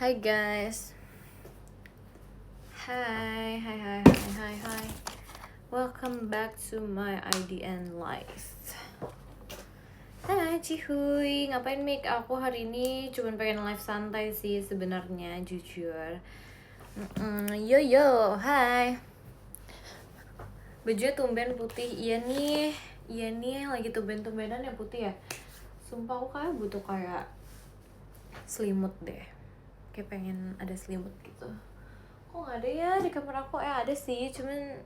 Hi guys. Hi. Welcome back to my IDN life. Hai Cihuy, ngapain make aku hari ini? Cuman pengen live santai sih sebenarnya, jujur. Yo, hai. Bajunya tumben putih, iya nih lagi tumben-tumbenan ya putih ya. Sumpah aku kayak butuh kayak selimut deh. Kayak pengen ada selimut gitu. Kok nggak ada ya di kamar aku? Ada sih, cuman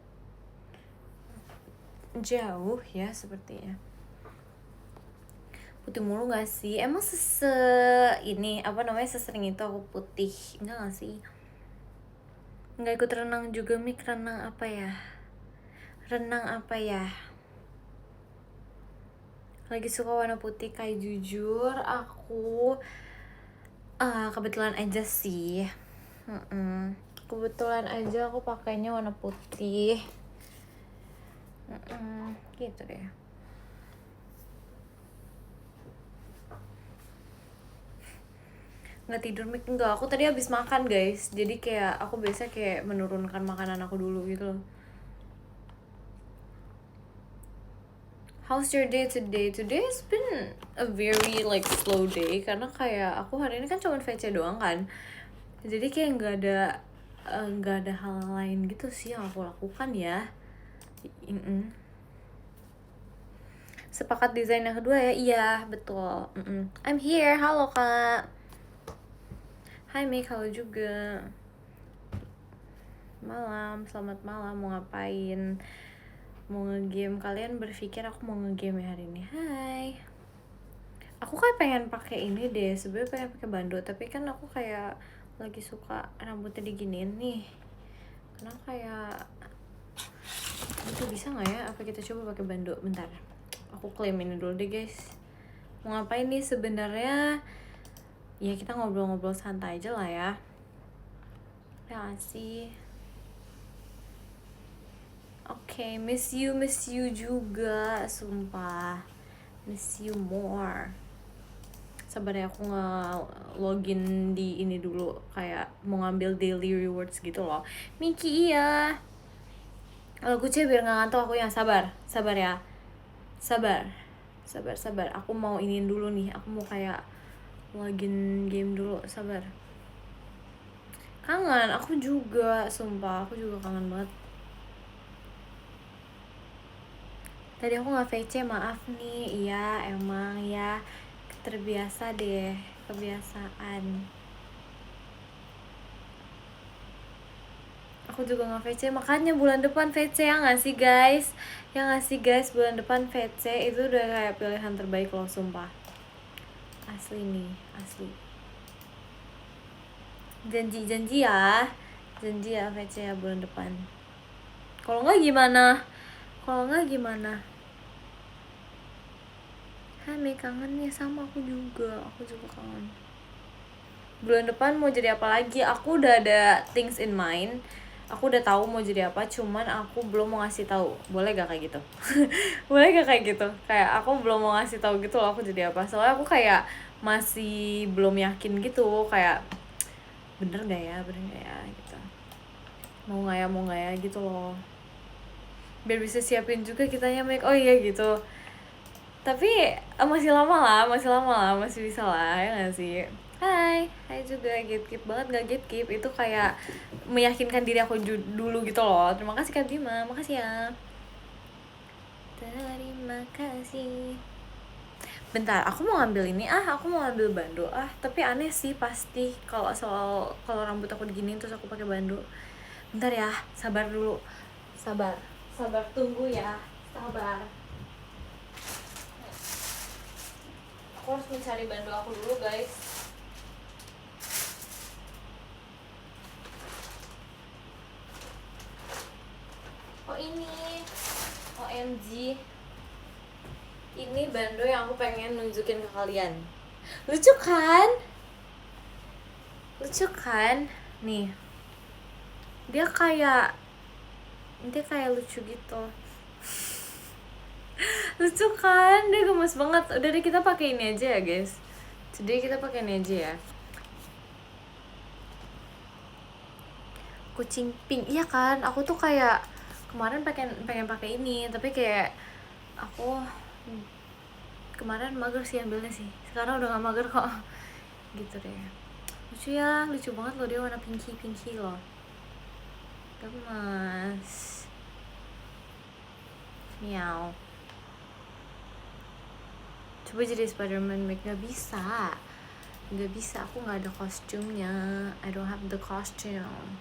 jauh ya sepertinya. Putih mulu gak sih? Emang sesering itu aku putih? Enggak gak sih? Nggak ikut renang juga, Mik. Renang apa ya? Lagi suka warna putih kayak jujur aku kebetulan aja sih. Kebetulan aja aku pakainya warna putih. Gitu deh. Nggak tidur, Mik? Enggak, aku tadi habis makan guys, jadi kayak aku biasa kayak menurunkan makanan aku dulu gitu loh. How's your day today? Today has been a very slow day karena kayak aku hari ini kan cuma VC doang kan, jadi kayak nggak ada hal lain gitu sih yang aku lakukan ya. Sepakat desain yang kedua ya? Iya betul. I'm here. Halo kak. Hai Mik, halo juga. Selamat malam. Mau ngapain? Mau nge-game? Kalian berpikir aku mau nge-game ya hari ini? Hai. Aku kayak pengen pakai ini deh. Sebenarnya pengen pakai bando, tapi kan aku kayak lagi suka rambutnya diginiin nih. Karena kayak itu bisa nggak ya? Apa kita coba pakai bando? Bentar. Aku klaim ini dulu deh guys. Mau ngapain nih sebenarnya? Ya kita ngobrol-ngobrol santai aja lah ya. Ya sih. Oke, miss you juga, sumpah. Miss you more. Sabar ya, aku nge-login di ini dulu, kayak mau ngambil daily rewards gitu loh. Miki, iya. Kalau kucing biar gak ngantuk aku yang sabar ya. Sabar. Aku mau iniin dulu nih, aku mau kayak login game dulu, sabar. Kangen, aku juga, sumpah, aku juga kangen banget. Tadi aku nggak VC, maaf nih. Iya emang ya, terbiasa deh, kebiasaan. Aku juga nggak VC, makanya bulan depan VC ya nggak sih guys? Bulan depan VC itu udah kayak pilihan terbaik loh, sumpah. Asli nih, asli. Janji ya VC ya bulan depan. Kalau nggak gimana? Hai, kangen nih, sama aku juga kangen. Bulan depan mau jadi apa lagi? Aku udah ada things in mind. Aku udah tahu mau jadi apa, cuman aku belum mau ngasih tahu. Boleh gak kayak gitu? Boleh gak kayak gitu? Kayak aku belum mau ngasih tahu gitu loh aku jadi apa. Soalnya aku kayak masih belum yakin gitu, kayak bener gak ya gitu. Mau gak ya gitu loh. Biar bisa siapin juga kitanya make. Oh iya gitu. Tapi masih lama lah, masih bisa lah ya gak sih? Hai juga, gatekeep banget gak gatekeep, itu kayak meyakinkan diri aku dulu gitu loh. Terima kasih Kak Bima, makasih ya. Terima kasih. Bentar, aku mau ngambil ini, aku mau ngambil bando, tapi aneh sih pasti kalau rambut aku diginiin terus aku pakai bando. Bentar ya, sabar dulu, sabar tunggu ya, sabar. Aku harus mencari bando aku dulu guys. Oh ini, OMG, ini bando yang aku pengen nunjukin ke kalian. Lucu kan? Nih, dia kayak lucu gitu. Lucu kan? Dia gemes banget. Udah deh, kita pakai ini aja ya guys. Jadi kita pakai ini aja ya. kucing pink. Iya kan, aku tuh kayak kemarin pengen pakai ini, tapi kayak aku kemarin mager sih ambilnya sih, sekarang udah gak mager kok. Gitu deh, lucu ya, lucu banget loh dia, warna pinky loh, gemes. Miau. Coba jadi Spider-Man make, gak bisa, aku gak ada kostumnya. I don't have the costume.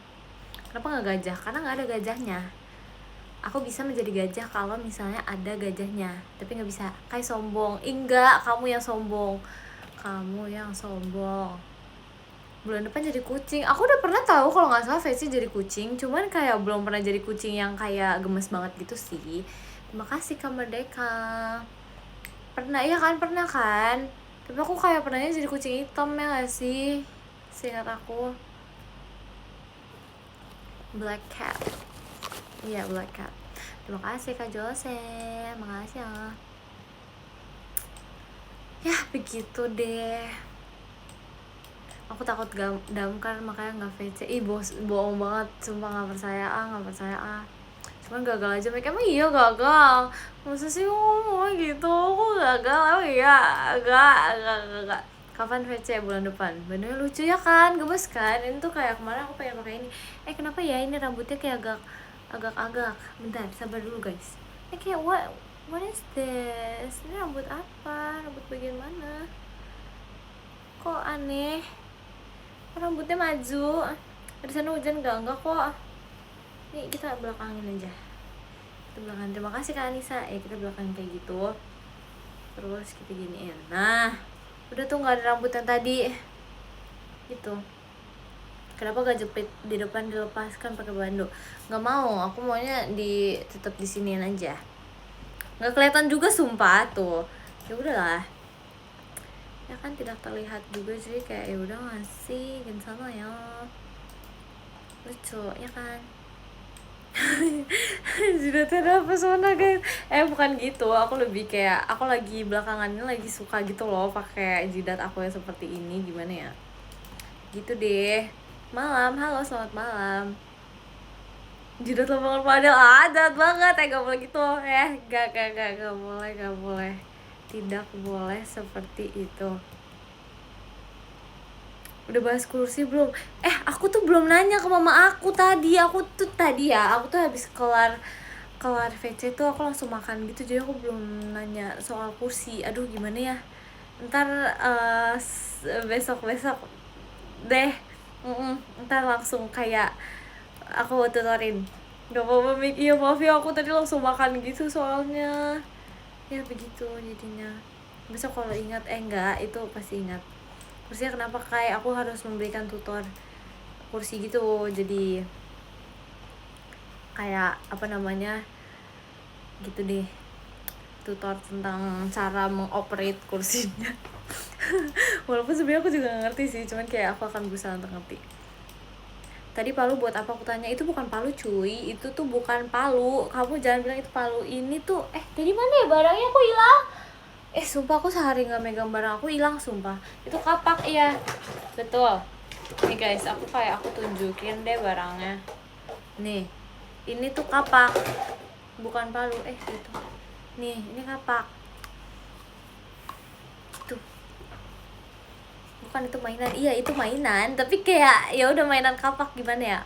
Kenapa gak gajah? Karena gak ada gajahnya. Aku bisa menjadi gajah kalau misalnya ada gajahnya, tapi gak bisa. Kayak sombong. Enggak, kamu yang sombong. Bulan depan jadi kucing. Aku udah pernah tahu kalau nggak salah Feci jadi kucing, cuman kayak belum pernah jadi kucing yang kayak gemes banget gitu sih. Terima kasih Kak Merdeka. Pernah kan? Tapi aku kayak pernahnya jadi kucing hitam ya gak sih? Seingat aku Black Cat. Iya, Black Cat. Terima kasih Kak Jose. Makasih ya. Ya begitu deh. Aku takut damkar makanya nggak VC. Bohong banget, sumpah nggak percaya. Cuman gagal aja. Mereka emang iya gagal. Masa sih ngomong gitu? Aku gagal. Oh iya, agak. Kapan VC? Bulan depan. Bener lucu ya kan, gemes kan? Ini tuh kayak kemarin aku pengen pakai ini. Kenapa ya ini rambutnya kayak agak. Bentar, sabar dulu guys. Kayak what is this? Ini rambut apa? Rambut bagian mana? Kok aneh? Rambutnya maju. Di sana hujan enggak kok. Nih kita belakangin aja. Terima kasih Kak Anissa. Kita belakangin kayak gitu. Terus kita giniin. Nah, udah tuh nggak ada rambut yang tadi. Gitu. Kenapa gak jepit di depan dilepaskan pakai bando? Nggak mau. Aku maunya tetap di siniin aja. Nggak kelihatan juga sumpah tuh. Ya udahlah. Ya kan tidak terlihat juga sih, kayak ya udah ngasih gini sama ya, lucu ya kan. Jidatnya apa pesona guys? Bukan gitu, aku lebih kayak aku lagi belakangan ini lagi suka gitu loh pakai jidat aku yang seperti ini, gimana ya gitu deh. Halo selamat malam. Jidat lapangan padel jahat banget, gak boleh gitu gak boleh, tidak boleh seperti itu. Udah bahas kursi belum? Aku tuh belum nanya ke mama aku tadi. Aku tuh habis kelar VC tuh aku langsung makan gitu, jadi aku belum nanya soal kursi. Aduh gimana ya, ntar besok deh. Ntar langsung kayak aku tutorin. Gak apa-apa Mik. Iya maaf ya, aku tadi langsung makan gitu soalnya. Ya begitu jadinya. Besok kalau ingat enggak, itu pasti ingat. Kursinya kenapa kayak aku harus memberikan tutor kursi gitu, jadi kayak apa namanya gitu deh, tutor tentang cara mengoperate kursinya. Walaupun sebenarnya aku juga gak ngerti sih, cuman kayak aku akan berusaha untuk ngerti. Tadi palu buat apa? Aku tanya. Itu bukan palu cuy, itu tuh bukan palu. Kamu jangan bilang itu palu. Ini tuh dari mana ya barangnya, aku hilang. Sumpah aku sehari gak megang barang aku hilang sumpah. Itu kapak ya. Betul. Nih guys, aku tunjukin deh barangnya. Nih, ini tuh kapak, bukan palu. Gitu. Nih, ini kapak. Tuh. Bukan itu mainan. Iya, itu mainan, tapi kayak ya udah mainan kapak gimana ya?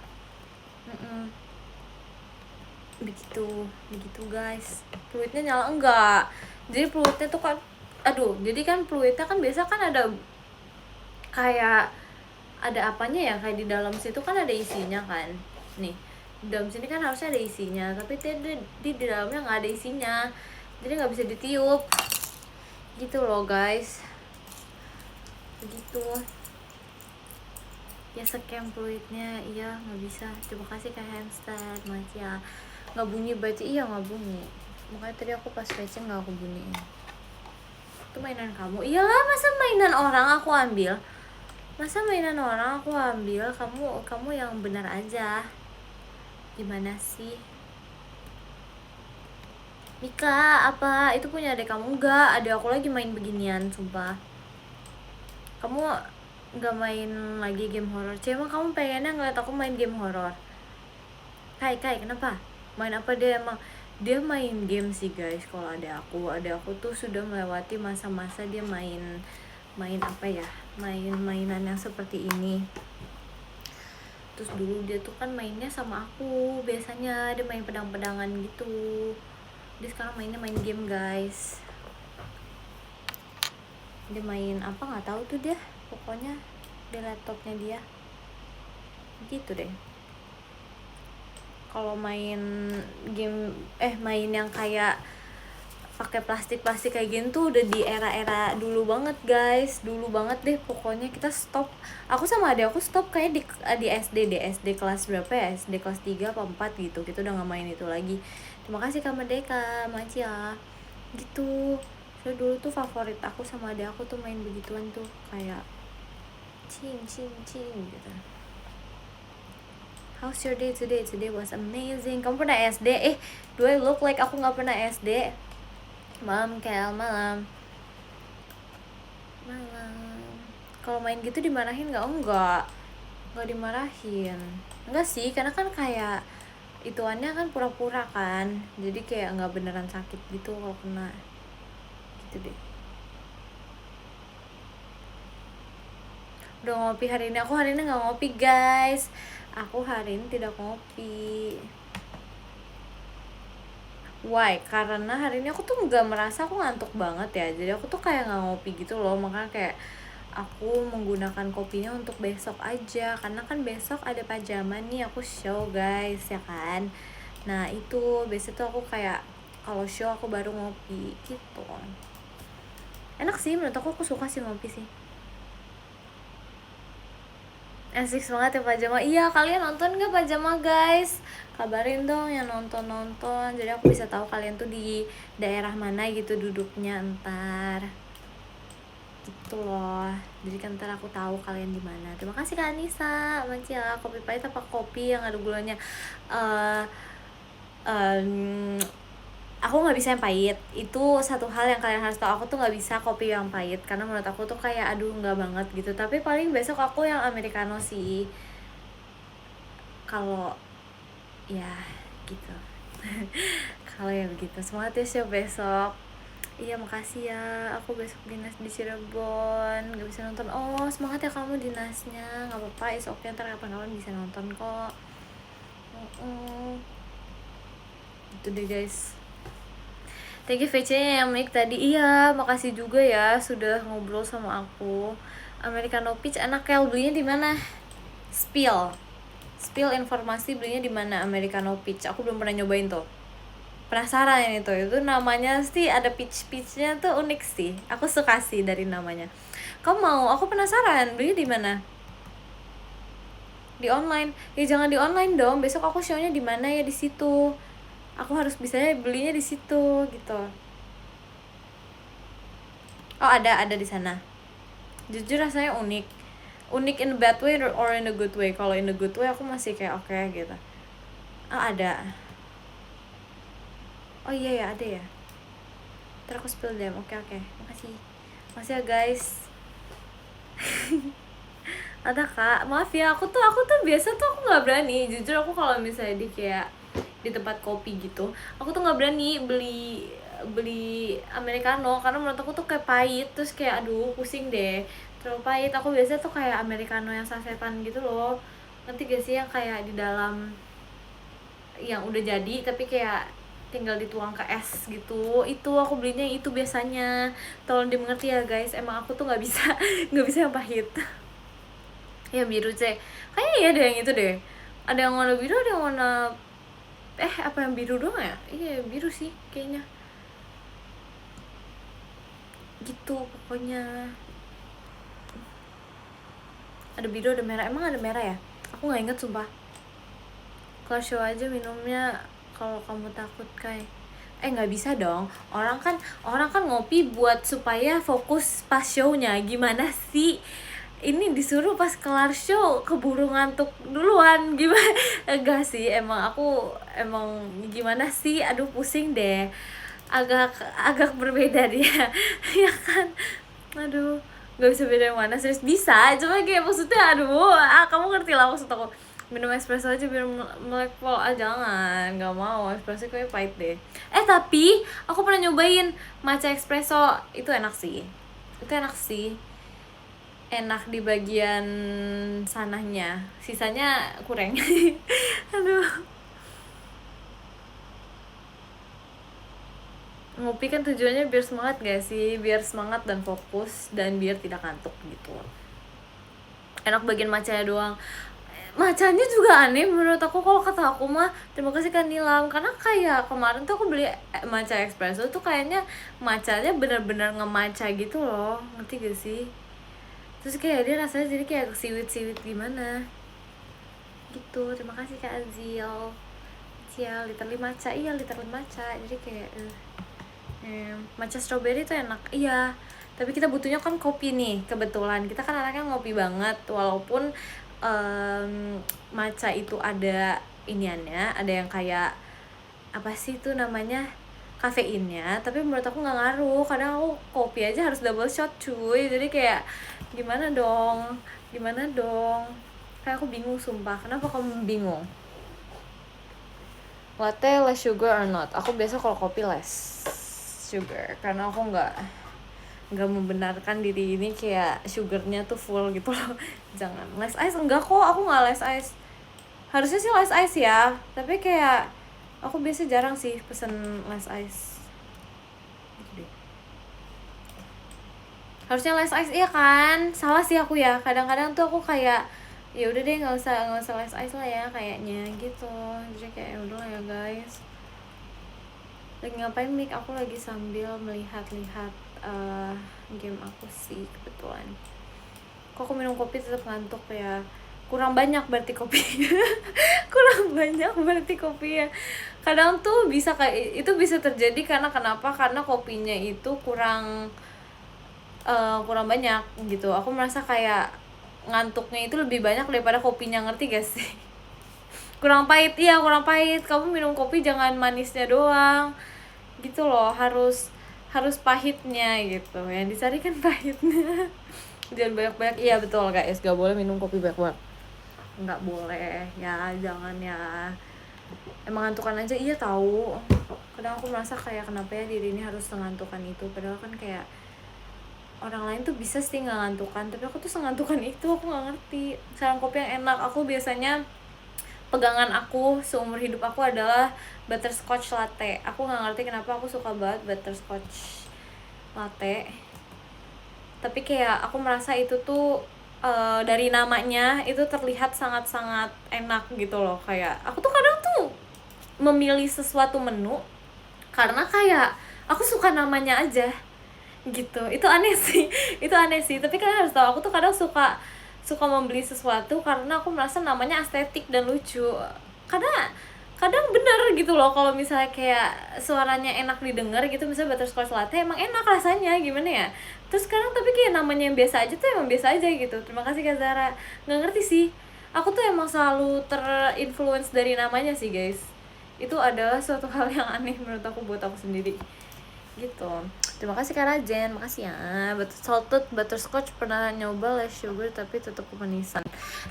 Begitu guys. Fluidnya nyala enggak? Jadi fluidnya tuh kan, jadi kan fluidnya kan biasa kan ada kayak ada apanya ya, kayak di dalam situ kan ada isinya kan. Nih, di dalam sini kan harusnya ada isinya, tapi di dalamnya nggak ada isinya, jadi nggak bisa ditiup gitu loh guys. Begitu ya, scam fluidnya. Iya nggak bisa. Terima kasih Kak Hamster. Makasih ya. Nggak bunyi berarti. Iya nggak bunyi, makanya tadi aku pas fetching nggak aku bunyiin. Itu mainan kamu? Iyalah, masa mainan orang aku ambil? Kamu yang benar aja. Gimana sih Mika? Apa itu punya adik kamu? Enggak, adik aku lagi main beginian sumpah. Kamu nggak main lagi game horor? Emang kamu pengennya ngeliat aku main game horor? Kai kenapa? Main apa dia emang? Dia main game sih guys. Kalau ada aku tuh sudah melewati masa-masa dia main apa ya, mainan yang seperti ini. Terus dulu dia tuh kan mainnya sama aku, biasanya dia main pedang-pedangan gitu. Dia sekarang main game guys. Dia main apa nggak tahu tuh dia, pokoknya di laptopnya dia gitu deh. Kalau main game main yang kayak pakai plastik kayak gini tuh udah di era dulu banget guys, dulu banget deh pokoknya. Kita stop, aku sama adik aku stop kayak di SD kelas berapa ya, SD kelas 3 apa 4 gitu, kita udah nggak main itu lagi. Terima kasih Kak Merdeka, Macia gitu. So dulu tuh favorit aku sama adik aku tuh main begituan tuh, kayak cing gitu. How's your day today? Today was amazing. Kamu pernah SD? Do I look like aku nggak pernah SD? Malam Kel, malam. Kalau main gitu dimarahin nggak? Nggak dimarahin. Enggak sih, karena kan kayak ituannya kan pura-pura kan, jadi kayak nggak beneran sakit gitu kalau kena gitu deh. Udah ngopi hari ini? Aku hari ini nggak ngopi guys. Aku hari ini tidak ngopi. Why? Karena hari ini aku tuh nggak merasa aku ngantuk banget ya, jadi aku tuh kayak nggak ngopi gitu loh. Makanya kayak aku menggunakan kopinya untuk besok aja, karena kan besok ada pajama nih, aku show guys ya kan. Nah itu biasanya tuh aku kayak kalau show aku baru ngopi gitu. Enak sih menurut aku suka sih ngopi sih. Asik banget ya pajama. Iya, kalian nonton gak pajama guys? Kabarin dong yang nonton, jadi aku bisa tahu kalian tuh di daerah mana gitu duduknya ntar gitu loh. Jadi kan ntar aku tahu kalian di mana. Terima kasih Kak Anissa. Mancia, kopi pahit apa kopi yang ada gulanya? Aku nggak bisa yang pahit. Itu satu hal yang kalian harus tahu. Aku tuh nggak bisa kopi yang pahit karena menurut aku tuh kayak aduh nggak banget gitu. Tapi paling besok aku yang americano sih. Kalau ya gitu. Kalau ya begitu. Semangat ya show besok. Iya makasih ya, aku besok dinas di Cirebon, gak bisa nonton. Oh semangat ya kamu dinasnya, gak apa-apa, is okay, ntar kapan-kapan bisa nonton kok. Itu deh guys. Thank you VC yang mic tadi. Iya makasih juga ya sudah ngobrol sama aku. Americano Peach enak. Kel, belinya di mana? Spill informasi belinya di mana Americano Peach. Aku belum pernah nyobain tuh. Penasaran itu namanya sih ada peach-peachnya tuh unik sih, aku suka sih dari namanya. Kamu mau? Aku penasaran beli di mana? Di online? Ya jangan di online dong, besok aku show-nya di mana ya, di situ. Aku harus bisanya belinya di situ gitu. Oh ada di sana. Jujur rasanya unik in a bad way or in a good way. Kalau in a good way aku masih kayak oke gitu. Oh ada. Oh iya ya ada ya. Ntar aku spill them. Oke. Makasih ya guys. Ada Kak, maaf ya, aku tuh biasa tuh aku nggak berani. Jujur aku kalau misalnya di kayak di tempat kopi gitu, aku tuh nggak berani beli americano karena menurut aku tuh kayak pahit, terus kayak aduh pusing deh, terlalu pahit. Aku biasa tuh kayak americano yang sasetan gitu loh, nanti gak sih yang kayak di dalam yang udah jadi tapi kayak tinggal dituang ke es gitu. Itu aku belinya itu biasanya. Tolong dimengerti ya guys, emang aku tuh nggak bisa nggak bisa yang pahit. Ya biru C, kayaknya ya ada yang itu deh, ada yang warna biru, ada yang warna apa yang biru doang ya? Iya biru sih kayaknya gitu pokoknya. Ada biru, ada merah. Emang ada merah ya? Aku nggak inget sumpah. Kalau show aja minumnya kalau kamu takut kayak nggak bisa dong, orang kan ngopi buat supaya fokus pas shownya. Gimana sih ini disuruh pas kelar show keburu ngantuk duluan gimana? Enggak sih, emang gimana sih, aduh pusing deh, agak berbeda dia ya kan, aduh nggak bisa beda yang mana. Serius bisa, cuma kayak maksudnya aduh kamu ngerti lah maksud aku. minum espresso aja biar melek pol. Jangan, nggak mau, espresso kayaknya pahit deh. Tapi aku pernah nyobain matcha espresso, itu enak sih, enak di bagian sananya, sisanya kurang. Aduh, ngopi kan tujuannya biar semangat gak sih, biar semangat dan fokus dan biar tidak ngantuk gitu. Enak bagian matchanya doang. Macanya juga aneh menurut aku. Kalau kata aku mah, terima kasih Kak Nilam, karena kayak kemarin tuh aku beli matcha espresso tuh kayaknya matchanya bener-bener nge-matcha gitu loh, ngerti gak sih? Terus kayak dia rasanya jadi kayak siwit-siwit gimana gitu. Terima kasih Kak Azil. Cial, literally matcha, iya literally matcha. Jadi kayak matcha strawberry tuh enak, iya. Tapi kita butuhnya kan kopi nih, kebetulan kita kan anaknya ngopi banget. Walaupun matcha itu ada iniannya, ada yang kayak apa sih itu namanya, kafeinnya, tapi menurut aku nggak ngaruh. Kadang aku kopi aja harus double shot cuy, jadi kayak gimana dong, kayak aku bingung sumpah. Kenapa kamu bingung? Latte less sugar or not? Aku biasa kalau kopi less sugar, karena aku nggak membenarkan diri ini kayak sugarnya tuh full gitu loh. Jangan less ice, enggak kok, aku nggak less ice. Harusnya sih less ice ya, tapi kayak aku biasa jarang sih pesen less ice gitu deh. Harusnya less ice, iya kan? Salah sih aku ya, kadang-kadang tuh aku kayak ya udah deh nggak usah less ice lah ya kayaknya gitu. Jadi kayak udah lah ya guys. Lagi ngapain Mik? Aku lagi sambil melihat-lihat game aku sih kebetulan. Kok aku minum kopi tetap ngantuk ya? Kurang banyak berarti kopi. Kurang banyak berarti kopi ya. Kadang tuh bisa kayak itu, bisa terjadi karena kenapa? Karena kopinya itu kurang banyak gitu. Aku merasa kayak ngantuknya itu lebih banyak daripada kopinya, ngerti gak sih? Kurang pahit, iya kurang pahit. Kamu minum kopi jangan manisnya doang gitu loh, harus pahitnya gitu. Yang dicari kan pahitnya. Jangan banyak-banyak. Iya betul guys, gak boleh minum kopi banyak-banyak, nggak boleh ya, jangan ya. Emang ngantukan aja, iya tahu. Kadang aku merasa kayak kenapa ya diri ini harus sengantukan itu, padahal kan kayak orang lain tuh bisa sih nggak ngantukan, tapi aku tuh sengantukan itu. Aku nggak ngerti. Saran kopi yang enak, aku biasanya pegangan aku seumur hidup aku adalah butterscotch latte. Aku nggak ngerti kenapa aku suka banget butterscotch latte, tapi kayak aku merasa itu tuh dari namanya itu terlihat sangat-sangat enak gitu loh. Kayak aku tuh kadang tuh memilih sesuatu menu karena kayak aku suka namanya aja gitu. Itu aneh sih. Itu aneh sih, tapi kalian harus tahu aku tuh kadang suka membeli sesuatu karena aku merasa namanya estetik dan lucu. Kadang bener gitu loh, kalau misalnya kayak suaranya enak didengar gitu, misalnya butterscotch latte emang enak rasanya gimana ya. Terus sekarang tapi kayak namanya yang biasa aja tuh emang biasa aja gitu. Terima kasih Kak Zara. Nggak ngerti sih, aku tuh emang selalu terinfluence dari namanya sih guys. Itu adalah suatu hal yang aneh menurut aku, buat aku sendiri gitu. Terima kasih Kak Rajen, makasih ya. Salted butterscotch pernah nyoba less sugar tapi tetap kemanisan.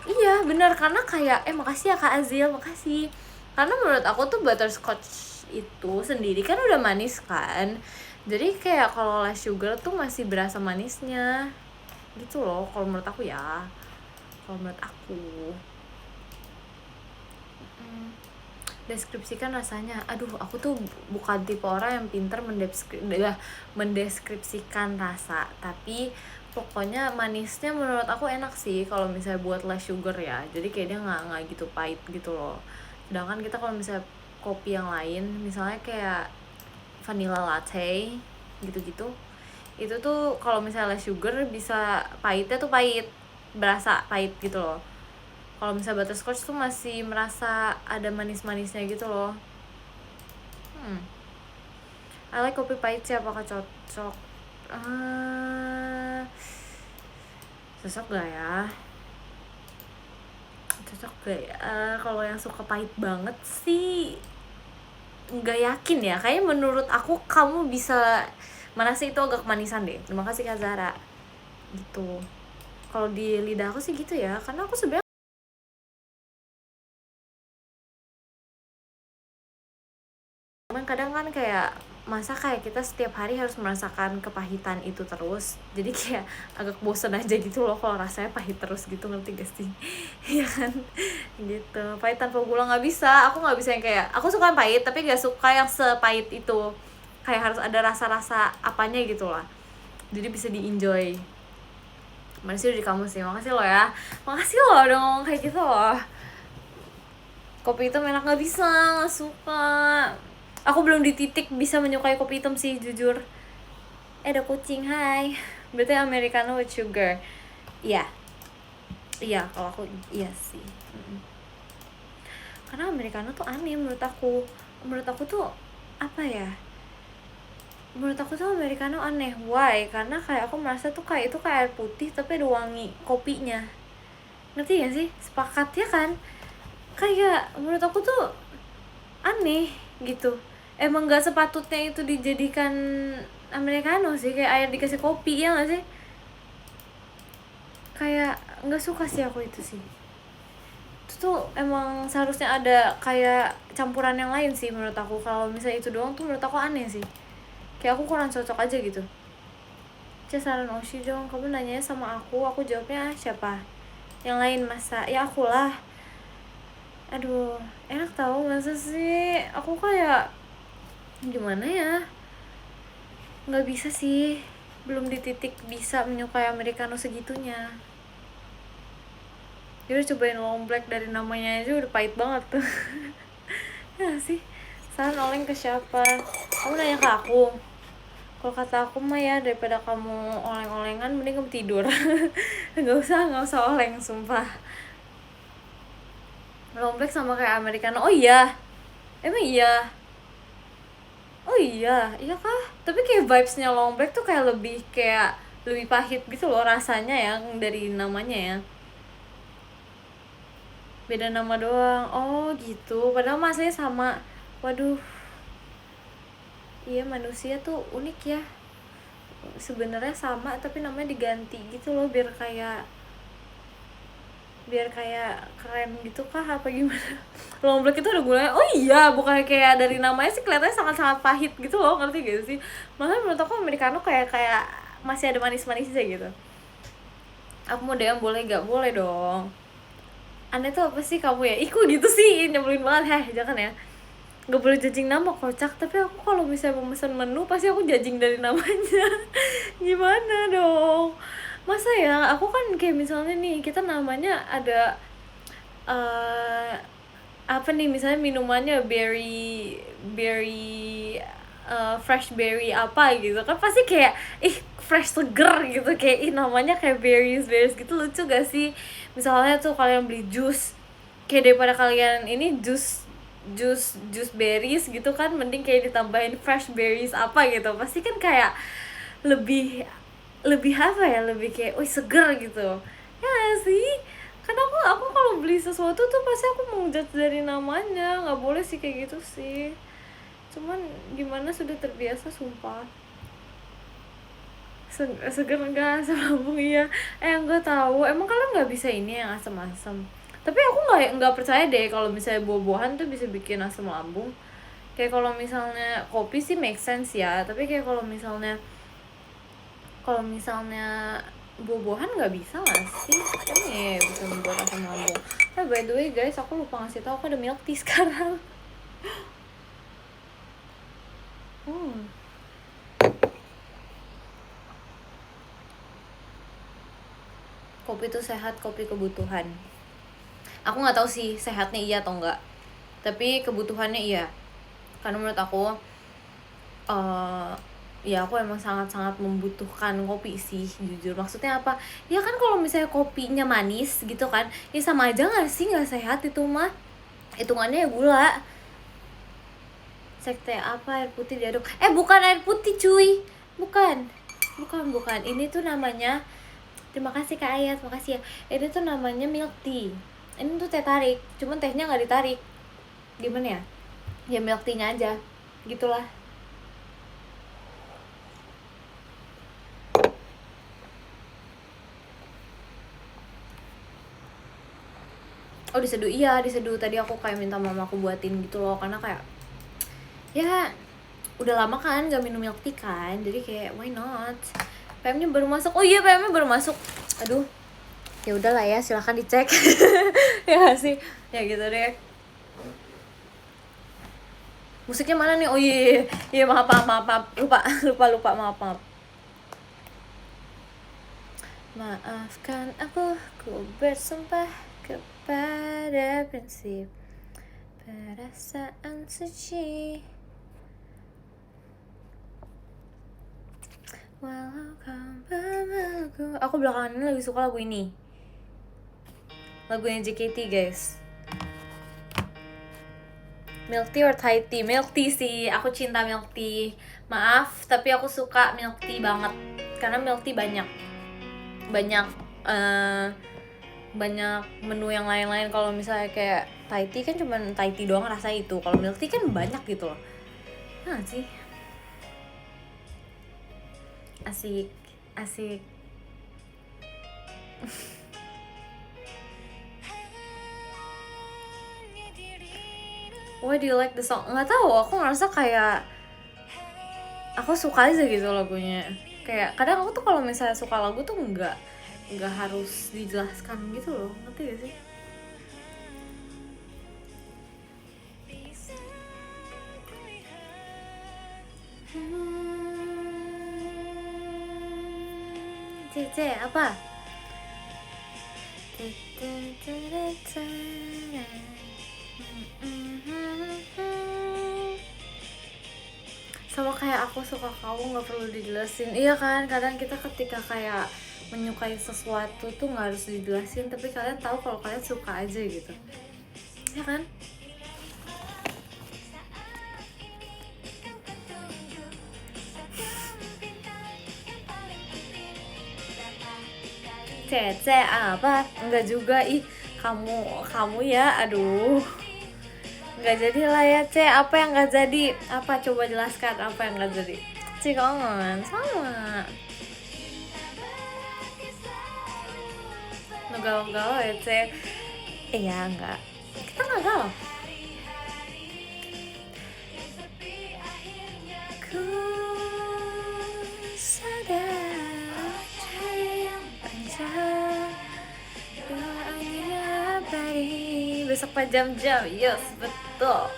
Iya benar, karena kayak makasih ya Kak Azil, makasih. Karena menurut aku tuh butterscotch itu sendiri kan udah manis kan, jadi kayak kalau less sugar tuh masih berasa manisnya gitu loh, kalau menurut aku ya. Deskripsikan rasanya, aduh aku tuh bukan tipe orang yang pintar mendeskripsikan rasa, tapi pokoknya manisnya menurut aku enak sih kalau misalnya buat less sugar ya. Jadi kayak dia nggak gitu pahit gitu loh. Sedangkan kita kalau misalnya kopi yang lain, misalnya kayak vanilla latte gitu-gitu, itu tuh kalau misalnya less sugar bisa pahitnya tuh berasa pahit gitu loh. Kalau misalnya butterscotch tuh masih merasa ada manis-manisnya gitu loh. I like kopi pahit sih, apakah cocok? Cocok gak ya? Kalau yang suka pahit banget sih nggak yakin ya. Kayaknya menurut aku kamu bisa merasa itu agak kemanisan deh. Terima kasih Kak Zara gitu. Kalau di lidah aku sih gitu ya, karena aku sebenarnya kadang kan kayak masa kayak kita setiap hari harus merasakan kepahitan itu terus, jadi kayak agak bosan aja gitu loh kalau rasanya pahit terus gitu, ngerti gak sih? Iya kan, gitu. Pahit tanpa gula nggak bisa, aku nggak bisa yang kayak, aku suka yang pahit tapi nggak suka yang sepahit itu, kayak harus ada rasa-rasa apanya gitu lah, jadi bisa di enjoy. Masih udah di kamu sih, makasih lo ya, makasih lo udah ngomong kayak gitu loh. Kopi hitam enak, nggak bisa, nggak suka. Aku belum di titik bisa menyukai kopi hitam sih, jujur. Ada kucing, hai. Berarti americano with sugar. Iya. Iya, kalau aku iya sih. Karena americano tuh aneh menurut aku. Menurut aku tuh apa ya? Menurut aku tuh americano aneh. Why? Karena kayak aku merasa tuh kayak itu kayak air putih tapi ada wangi kopinya. Ngerti gak sih? Sepakat ya kan? Kayak menurut aku tuh aneh gitu. Emang gak sepatutnya itu dijadikan americano sih, kayak air dikasih kopi, ya gak sih? Kayak gak suka sih aku itu sih. Itu tuh emang seharusnya ada kayak campuran yang lain sih menurut aku. Kalau misalnya itu doang tuh menurut aku aneh sih, kayak aku kurang cocok aja gitu. Saran Oshi dong, kamu nanyanya sama aku jawabnya siapa? Yang lain masa? Ya akulah. Aduh, enak tau, masa sih? Aku kayak gimana ya, nggak bisa sih, belum di titik bisa menyukai americano segitunya. Dia udah cobain long black, dari namanya aja udah pahit banget tuh. Ya sih, saran oleng ke siapa? Kamu nanya ke aku. Kalau kata aku mah ya, daripada kamu oleng-olengan mending kamu tidur. nggak usah oleng, sumpah. Long black sama kayak americano. Oh iya, emang iya. Oh iya kah? Tapi kayak vibes-nya long black tuh kayak lebih pahit gitu loh rasanya ya, dari namanya ya. Beda nama doang. Oh gitu, padahal masanya sama. Waduh. Iya, manusia tuh unik ya. Sebenarnya sama tapi namanya diganti gitu loh, biar kayak keren gitu kah apa gimana. Long black itu ada gulanya. Oh iya, bukan kayak dari namanya sih kelihatannya sangat-sangat pahit gitu loh, ngerti gak sih? Malah menurut aku americano kayak masih ada manis-manisnya gitu. Aku mau DM boleh gak? Boleh dong. Aneh tuh apa sih kamu ya? Iku gitu sih, nyebelin banget. Jangan ya, gak boleh judging nama, kocak. Tapi aku kalau misalnya mau pesen menu pasti aku judging dari namanya. Gimana dong? Masa ya, aku kan kayak misalnya nih, kita namanya ada apa nih, misalnya minumannya berry fresh berry apa gitu kan, pasti kayak fresh seger gitu, kayak namanya kayak berries gitu, lucu gak sih? Misalnya tuh kalian beli jus, kayak daripada kalian ini jus berries gitu kan, mending kayak ditambahin fresh berries apa gitu, pasti kan kayak lebih apa ya, lebih kayak seger gitu ya sih. Karena aku kalau beli sesuatu tuh pasti aku mau judge dari namanya, nggak boleh sih kayak gitu sih. Cuman gimana, sudah terbiasa sumpah. Seger enggak, asam lambung iya. Enggak tahu, emang kalian nggak bisa ini yang asam-asam? Tapi aku nggak percaya deh kalau misalnya buah-buahan tuh bisa bikin asam lambung. Kayak kalau misalnya kopi sih make sense ya, tapi kayak kalau misalnya buah-buahan nggak bisa nggak sih? Ini bisa membuat asam lambung. By the way guys, aku lupa ngasih tau, aku ada milk tea sekarang. Kopi itu sehat, kopi kebutuhan. Aku nggak tahu sih sehatnya iya atau enggak, tapi kebutuhannya iya. Karena menurut aku ya aku emang sangat-sangat membutuhkan kopi sih, jujur. Maksudnya apa? Ya kan kalau misalnya kopinya manis gitu kan, ya sama aja nggak sih, nggak sehat itu mah. Hitungannya ya gula. Sekte apa, air putih diaduk. Bukan air putih cuy. Bukan. Ini tuh namanya, terima kasih Kak Ayat, makasih ya. Ini tuh namanya milk tea. Ini tuh teh tarik, cuman tehnya nggak ditarik. Gimana ya? Ya milk tea-nya aja. Gitulah. Oh diseduh, iya diseduh. Tadi aku kayak minta mama aku buatin gitu loh, karena kayak Ya udah lama kan gak minum milk tea kan, jadi kayak why not. PM-nya baru masuk. Oh iya, PM-nya baru masuk. Aduh, ya udahlah ya, silahkan dicek. Ya gak sih, ya gitu deh. Musiknya mana nih? Oh iya, iya maaf, lupa, maaf. Maafkan aku bersumpah kepada prinsip perasaan suci. Walau kau memelukku. Aku belakangan ini lagi suka lagu ini. Lagunya JKT guys. Milk tea or Thai tea? Milk tea sih, aku cinta milk tea. Maaf, tapi aku suka milk tea banget. Karena milk tea banyak menu yang lain-lain. Kalau misalnya kayak Thai tea kan cuma Thai tea doang rasa itu. Kalau milk tea kan banyak gitu loh. Nah sih, asik. Why do you like the song? Nggak tahu, aku ngerasa kayak aku suka aja gitu lagunya. Kayak kadang aku tuh kalau misalnya suka lagu tuh nggak harus dijelaskan gitu loh, ngerti gak sih? Cece apa? Sama kayak aku suka kamu nggak perlu dijelasin. Iya kan, kadang kita ketika kayak menyukai sesuatu tuh nggak harus dijelasin, tapi kalian tahu kalau kalian suka aja gitu, ya kan? Cece apa? Enggak juga, ih kamu ya, aduh. Nggak jadi lah ya, C. Apa yang nggak jadi? Apa, coba jelaskan apa yang nggak jadi? Cikongan sama galau-galau ya, C. Iya, enggak, kita nggak galau. Ku sadar yang panjang doanya abadi. Besok pas jam-jam, yes, betul.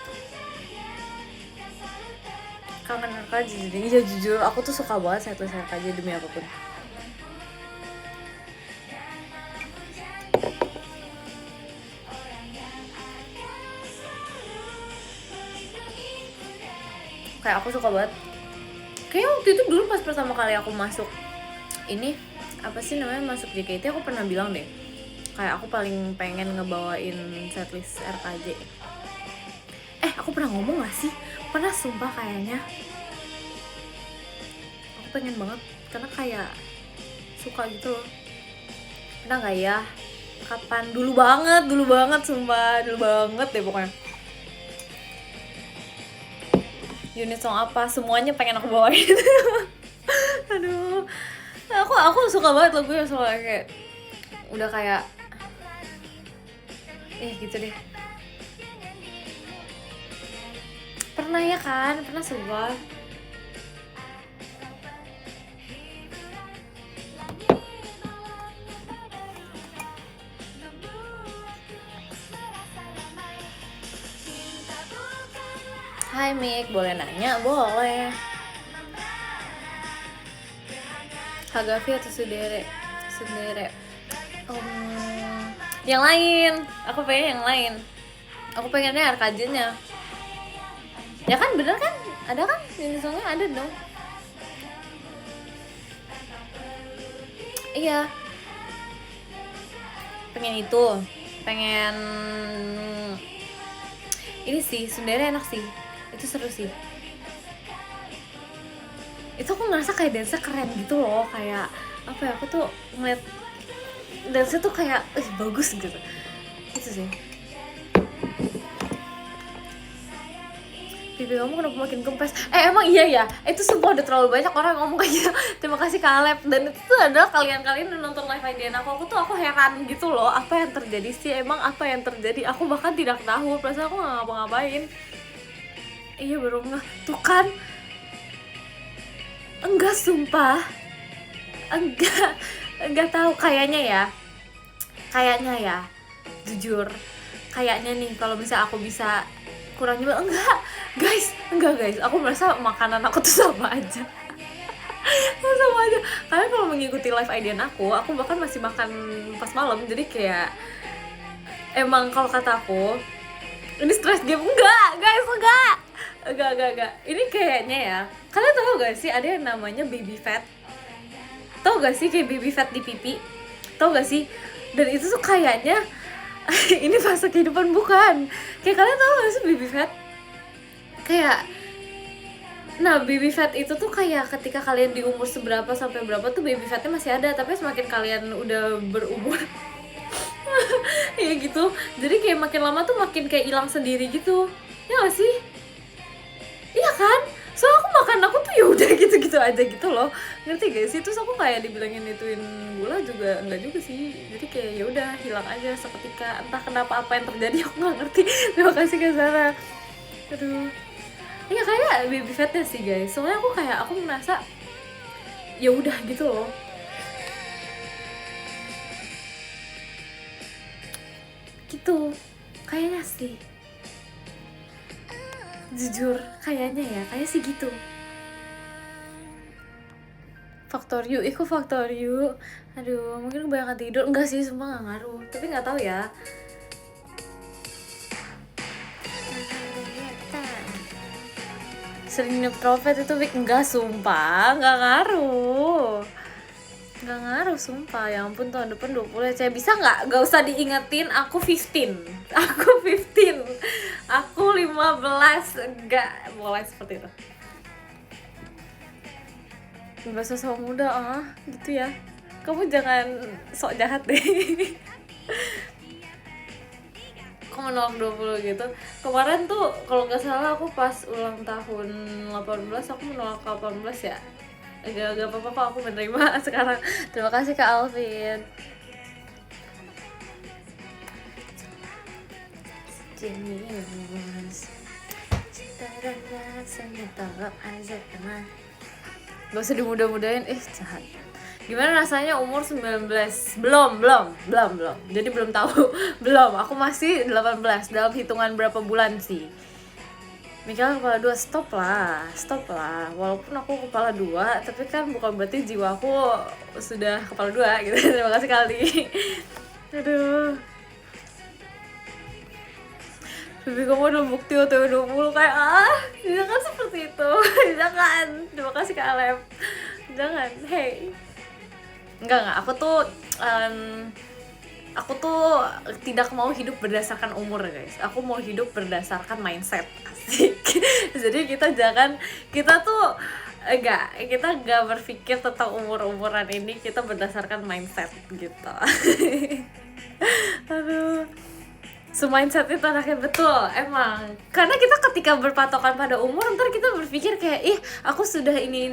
Kangen RKJ jadi. Iya jujur, aku tuh suka banget saya tulis RKJ demi apapun. Kayak aku suka banget. Kayaknya waktu itu dulu pas pertama kali aku masuk ini, apa sih namanya, masuk JKT, aku pernah bilang deh kayak aku paling pengen ngebawain setlist RKJ. Aku pernah ngomong gak sih? Pernah, sumpah kayaknya. Aku pengen banget karena kayak suka gitu loh. Pernah gak ya? Kapan? Dulu banget sumpah, dulu banget deh pokoknya. Unit song apa? Semuanya pengen aku bawain. Aduh, aku suka banget lagunya, soalnya kayak udah kayak gitu deh. Pernah ya kan? Pernah sumpah. Hai Mik, boleh nanya? Boleh. Hagafi atau Sudere? Yang lain. Aku pengen yang lain. Aku pengennya RKJ-nya. Ya kan, bener kan? Ada kan? Ini songnya ada dong. Iya. Pengen itu. Pengen ini sih, Sundere enak sih. Itu seru sih. Itu aku ngerasa kayak dance-nya keren gitu loh. Kayak apa ya, aku tuh ngeliat dance-nya tuh kayak bagus gitu. Itu sih. Pipi kamu kenapa makin kempes? Emang iya ya? Itu sumpah udah terlalu banyak orang ngomong kayak gitu. Terima kasih Kaleb. Dan itu tuh adalah kalian nonton live IDN aku heran gitu loh. Apa yang terjadi sih? Emang apa yang terjadi? Aku bahkan tidak tahu. Perasaan aku gak ngapa-ngapain. Iya baru ngeh. Tuh kan. Enggak sumpah. Enggak tahu kayaknya ya. Jujur. Kayaknya nih kalau misalnya aku bisa kurangin, enggak guys. Aku merasa makanan aku tuh sama aja. Sama aja. Karena kalau mengikuti live IDN aku bahkan masih makan pas malam. Jadi kayak emang kalau kata aku ini stress game. Enggak guys, enggak. Ini kayaknya ya, kalian tahu gak sih ada yang namanya baby fat? Tahu gak sih kayak baby fat di pipi? Tahu gak sih? Dan itu tuh kayaknya ini fase kehidupan bukan. Kayak kalian tahu gak sih baby fat? Kayak nah baby fat itu tuh kayak ketika kalian di umur seberapa sampai berapa tuh baby fatnya masih ada, tapi semakin kalian udah berumur ya gitu, jadi kayak makin lama tuh makin kayak hilang sendiri gitu, ya gak sih? Iya kan? Soalnya aku makan aku tuh ya udah gitu-gitu aja gitu loh, ngerti gak sih? Terus aku kayak dibilangin ituin gula juga enggak juga sih, jadi kayak ya udah hilang aja seketika, entah kenapa apa yang terjadi aku nggak ngerti. Terima kasih Kak Zara. Aduh. Iya kayak baby fatnya sih guys. Soalnya aku merasa ya udah gitu loh. Gitu. Kayaknya sih. Jujur, kayaknya sih gitu. Faktor U, ikut faktor U. Aduh, mungkin kebanyakan tidur. Enggak sih, sumpah nggak ngaruh. Tapi nggak tahu ya. Sering nyepropet itu enggak sumpah, enggak ngaruh sumpah. Ya ampun, tahun depan 20 ya. Saya bisa enggak usah diingetin, aku 15. Aku 15. Enggak boleh seperti itu. Enggak sosok muda gitu ya. Kamu jangan sok jahat deh. Aku menolak 20 gitu. Kemarin tuh kalau nggak salah aku pas ulang tahun 18 aku menolak 18 ya. Agak apa-apa kok, aku menerima sekarang. Terima kasih Kak Alvin. Gak usah dimudah-mudahin, jahat. Gimana rasanya umur 19? Belum. Jadi belum tahu. Belum, aku masih 18 dalam hitungan berapa bulan sih. Mikael kepala 2, stop lah. Walaupun aku kepala 2, tapi kan bukan berarti jiwaku sudah kepala 2 gitu. Terima kasih kali. Aduh. Bibi kamu udah bukti OTW 20 kayak jangan seperti itu. Jangan. Terima kasih Kak Alep. Jangan. Hey. Enggak, aku tuh tidak mau hidup berdasarkan umur guys. Aku mau hidup berdasarkan mindset. Asik. Jadi kita nggak berpikir tentang umur-umuran ini, kita berdasarkan mindset gitu. Aduh, mindset itu anaknya betul emang, karena kita ketika berpatokan pada umur ntar kita berpikir kayak aku sudah ini,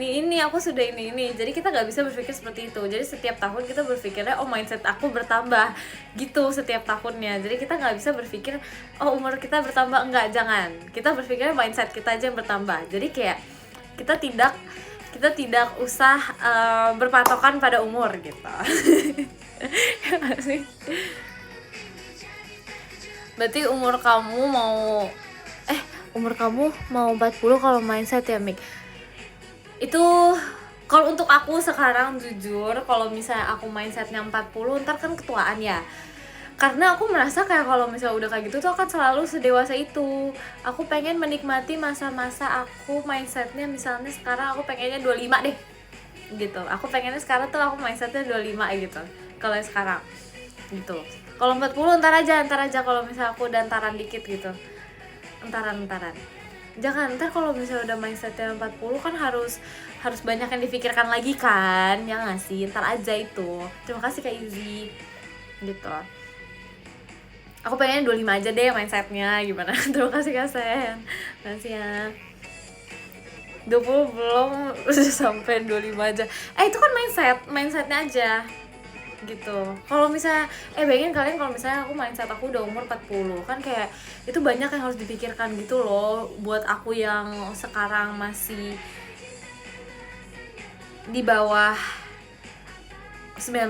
jadi kita nggak bisa berpikir seperti itu. Jadi setiap tahun kita berpikirnya mindset aku bertambah gitu setiap tahunnya. Jadi kita nggak bisa berpikir umur kita bertambah, enggak, jangan. Kita berpikir mindset kita aja yang bertambah. Jadi kayak kita tidak usah berpatokan pada umur gitu. Ya sih. Berarti umur kamu mau 40 kalau mindset ya, Mik? Itu kalau untuk aku sekarang jujur, kalau misalnya aku mindsetnya 40 ntar kan ketuaan ya. Karena aku merasa kayak kalau misalnya udah kayak gitu tuh akan selalu sedewasa itu. Aku pengen menikmati masa-masa aku mindsetnya, misalnya sekarang aku pengennya 25 deh gitu. Aku pengennya sekarang tuh aku mindsetnya 25 gitu. Kalau sekarang gitu. Kalau 40 ntar aja kalau misalnya aku udah entaran dikit gitu. Entaran. Jangan, ntar kalau misalnya udah mindsetnya 40 kan harus banyak yang difikirkan lagi kan. Ya nggak sih? Ntar aja itu. Terima kasih Kak Izzy. Gitu. Aku pengen 25 aja deh mindsetnya, gimana? Terima kasih Kak Sen. Makasih ya. 20 belum sampai 25 aja. Itu kan mindsetnya aja. gitu. Kalau misalnya bayangin kalian kalau misalnya aku main saat aku udah umur 40, kan kayak itu banyak yang harus dipikirkan gitu loh buat aku yang sekarang masih di bawah 19.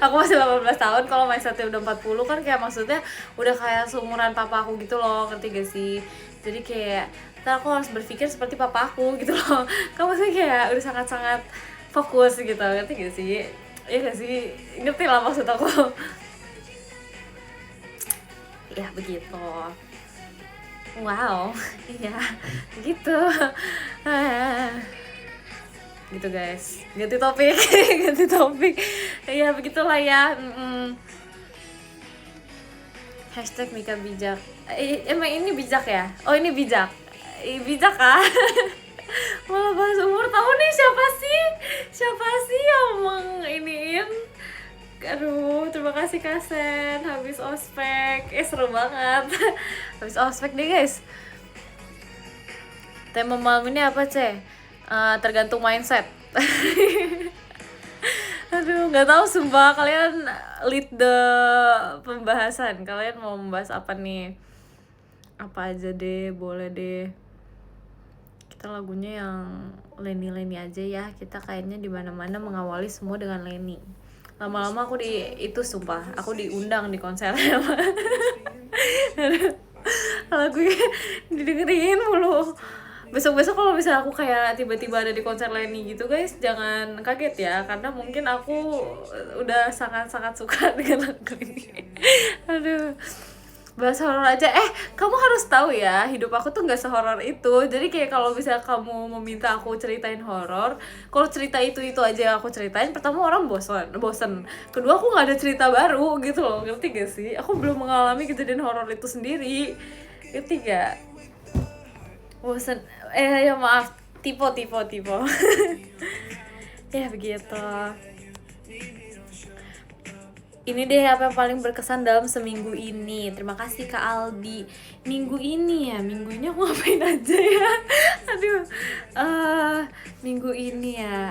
Aku masih 18 tahun. Kalau main saatnya udah 40 kan kayak maksudnya udah kayak seumuran papa aku gitu loh, ngerti gak sih? Jadi kayak ntar aku harus berpikir seperti papa aku gitu loh. Kamu maksudnya kayak udah sangat-sangat fokus gitu, ngerti gak sih? Iya gak sih? Ngerti lah maksud aku. Ya begitu. Wow, iya gitu. Gitu guys, ganti topik. Ganti topik. Ya begitulah ya. Hashtag Mika bijak. Emang ini bijak ya? Oh ini bijak. Bijak kah? Malah bahas umur. Tahu nih siapa sih? Siapa sih yang iniin? Aduh, terima kasih Kasen. Habis ospek. Seru banget. Habis ospek deh guys. Tema malam ini apa, Ce? Tergantung mindset. Aduh, nggak tahu sumpah. Kalian lead the pembahasan. Kalian mau membahas apa nih? Apa aja deh, boleh deh. Kita lagunya yang Leni aja ya. Kita kayaknya di mana-mana mengawali semua dengan Leni. Lama-lama aku sumpah, aku diundang di konser. Lagunya didengerin mulu. Besok-besok kalau misalnya aku kayak tiba-tiba ada di konser Leni gitu guys, jangan kaget ya, karena mungkin aku udah sangat-sangat suka dengan lagu ini. Aduh, bahas horor aja. Kamu harus tahu ya, hidup aku tuh nggak sehoror itu. Jadi kayak kalau misalnya kamu meminta aku ceritain horor, kalau cerita itu aja aku ceritain, pertama orang bosen. Kedua aku nggak ada cerita baru gitu loh, ngerti gak sih? Aku belum mengalami kejadian horor itu sendiri, ngerti gak? Bosen. Ya maaf, tipe. Ya begitu. Ini deh apa yang paling berkesan dalam seminggu ini. Terima kasih Kak Aldi. Minggu ini aku ngapain aja ya? Aduh. Minggu ini ya.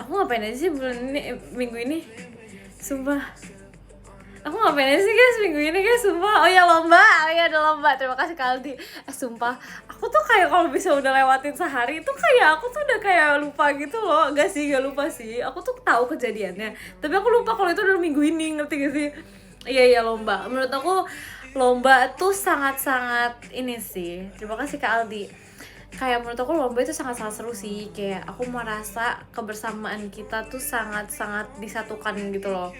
Aku ngapain aja sih minggu ini? Sumpah. Aku ngapain aja sih guys minggu ini guys, sumpah. Oh ya lomba, ada lomba. Terima kasih Kak Aldi. Sumpah, aku tuh kayak kalau bisa udah lewatin sehari itu kayak aku tuh udah kayak lupa gitu loh. Gak lupa sih. Aku tuh tahu kejadiannya, tapi aku lupa kalau itu udah minggu ini, ngerti gak sih? Iya lomba. Menurut aku lomba tuh sangat-sangat ini sih. Terima kasih Kak Aldi. Kayak menurut aku lomba itu sangat-sangat seru sih. Kayak aku merasa kebersamaan kita tuh sangat-sangat disatukan gitu loh.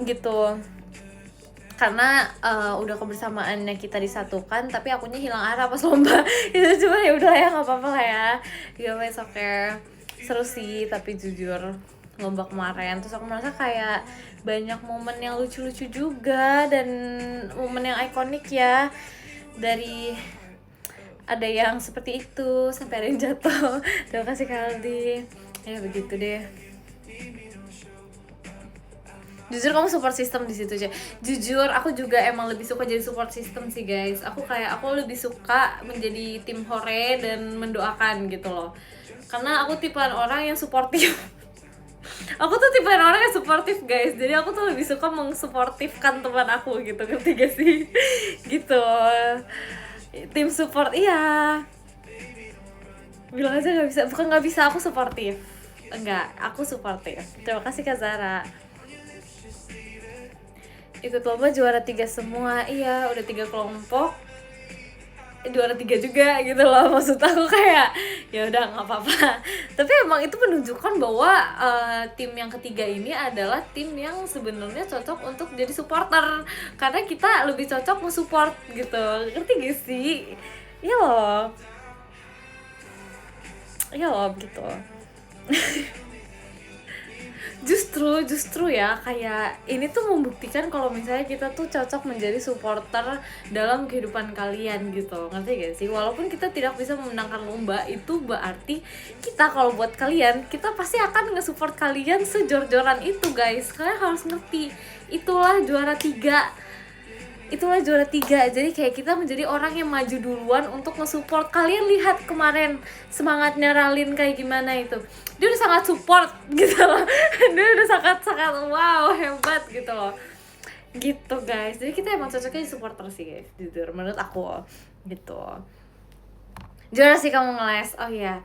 Gitu, karena udah kebersamaannya kita disatukan, tapi akunya hilang arah pas lomba. Itu cuma ya udah ya, nggak apa-apa lah ya. It's okay. Seru sih, tapi jujur lomba kemarin terus aku merasa kayak banyak momen yang lucu-lucu juga dan momen yang ikonik ya. Dari ada yang seperti itu sampai ada yang jatuh. Terima kasih Kaldi. Ya begitu deh. Jujur kamu support system di situ aja. Jujur aku juga emang lebih suka jadi support system sih guys. Aku lebih suka menjadi tim Hore dan mendoakan gitu loh. Karena aku tipean orang yang suportif. Aku tuh tipean orang yang suportif guys. Jadi aku tuh lebih suka mengsuportifkan teman aku gitu, ngerti gak sih? Gitu. Tim support, iya. Bilang aja gak bisa, bukan gak bisa, aku suportif. Enggak, aku suportif. Terima kasih Kak Zara. Ikut lomba juara 3 semua. Iya, udah 3 kelompok. Juara 3 juga gitu loh. Maksud aku kayak ya udah nggak apa-apa. Tapi emang itu menunjukkan bahwa tim yang ketiga ini adalah tim yang sebenarnya cocok untuk jadi supporter. Karena kita lebih cocok mensupport gitu. Ngerti gak sih? Iya loh. Iya loh gitu. Justru ya kayak ini tuh membuktikan kalau misalnya kita tuh cocok menjadi supporter dalam kehidupan kalian gitu, ngerti gak sih? Walaupun kita tidak bisa memenangkan lomba, itu berarti kita kalau buat kalian, kita pasti akan nge-support kalian sejor-joran itu guys. Kalian harus ngerti, itulah juara 3. itulah juara 3. Jadi kayak kita menjadi orang yang maju duluan untuk nge-support. Kalian lihat kemarin semangatnya Ralin kayak gimana itu, dia udah sangat support gitu loh. Dia udah sangat wow, hebat gitu loh, gitu guys. Jadi kita emang cocoknya di supporter sih guys, jujur menurut aku gitu. Gimana sih kamu ngeles? Oh iya,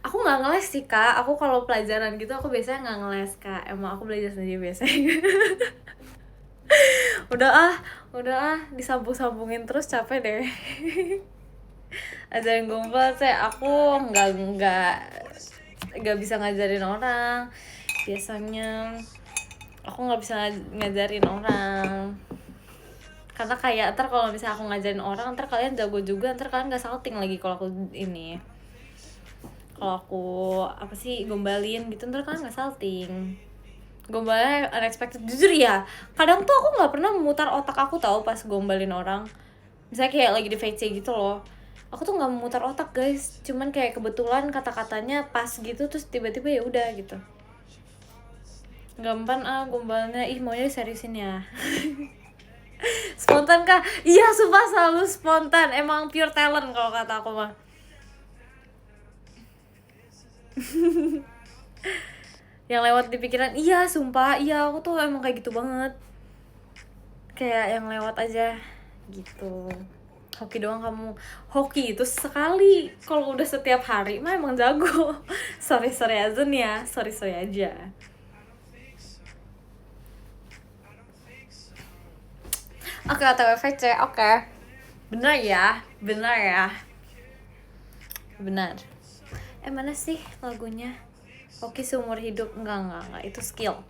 aku nggak ngeles sih kak. Aku kalau pelajaran gitu aku biasanya nggak ngeles kak. Emang aku belajar sendiri biasanya. udah ah disambung-sambungin terus capek deh. Ajarin gombal saya aku nggak bisa ngajarin orang. Biasanya aku nggak bisa ngajarin orang karena kayak ntar kalau misalnya aku ngajarin orang ntar kalian jago juga, ntar kalian nggak salting lagi kalau aku ini, kalau aku apa sih gombalin gitu, ntar kalian nggak salting. Gombalnya unexpected, jujur ya kadang tuh aku nggak pernah memutar otak aku tahu pas gombalin orang. Misalnya kayak lagi di VC gitu loh, aku tuh nggak memutar otak guys, cuman kayak kebetulan kata-katanya pas gitu terus tiba-tiba ya udah gitu. Gampang gombalnya, maunya seriusin ya. Spontan kah? Iya sumpah selalu spontan, emang pure talent kalau kata aku mah. Yang lewat di pikiran, iya sumpah, iya aku tuh emang kayak gitu banget, kayak yang lewat aja gitu. Hoki doang kamu, hoki itu sekali, kalau udah setiap hari mah emang jago. sorry aja nih ya, sorry aja. Oke, OTW VC, oke. Benar ya. Mana sih lagunya? Hoki seumur hidup, enggak, itu skill.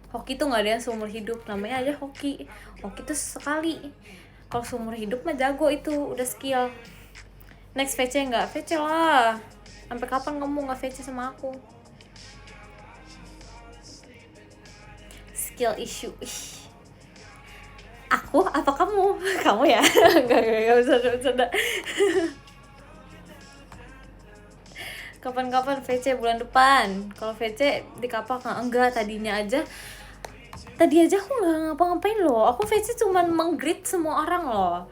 Hoki tuh nggak ada yang seumur hidup, namanya aja hoki. Hoki tuh sekali. Kalau seumur hidup mah jago itu, udah skill. Next VC nggak? VC lah. Sampai kapan kamu nggak VC sama aku? Skill issue. Aku apa kamu? Kamu ya? Gak bisa. Kapan-kapan VC bulan depan. Kalau VC di kapan? Enggak, tadi aja aku nggak ngapa-ngapain loh. Aku VC cuman menggreet semua orang loh.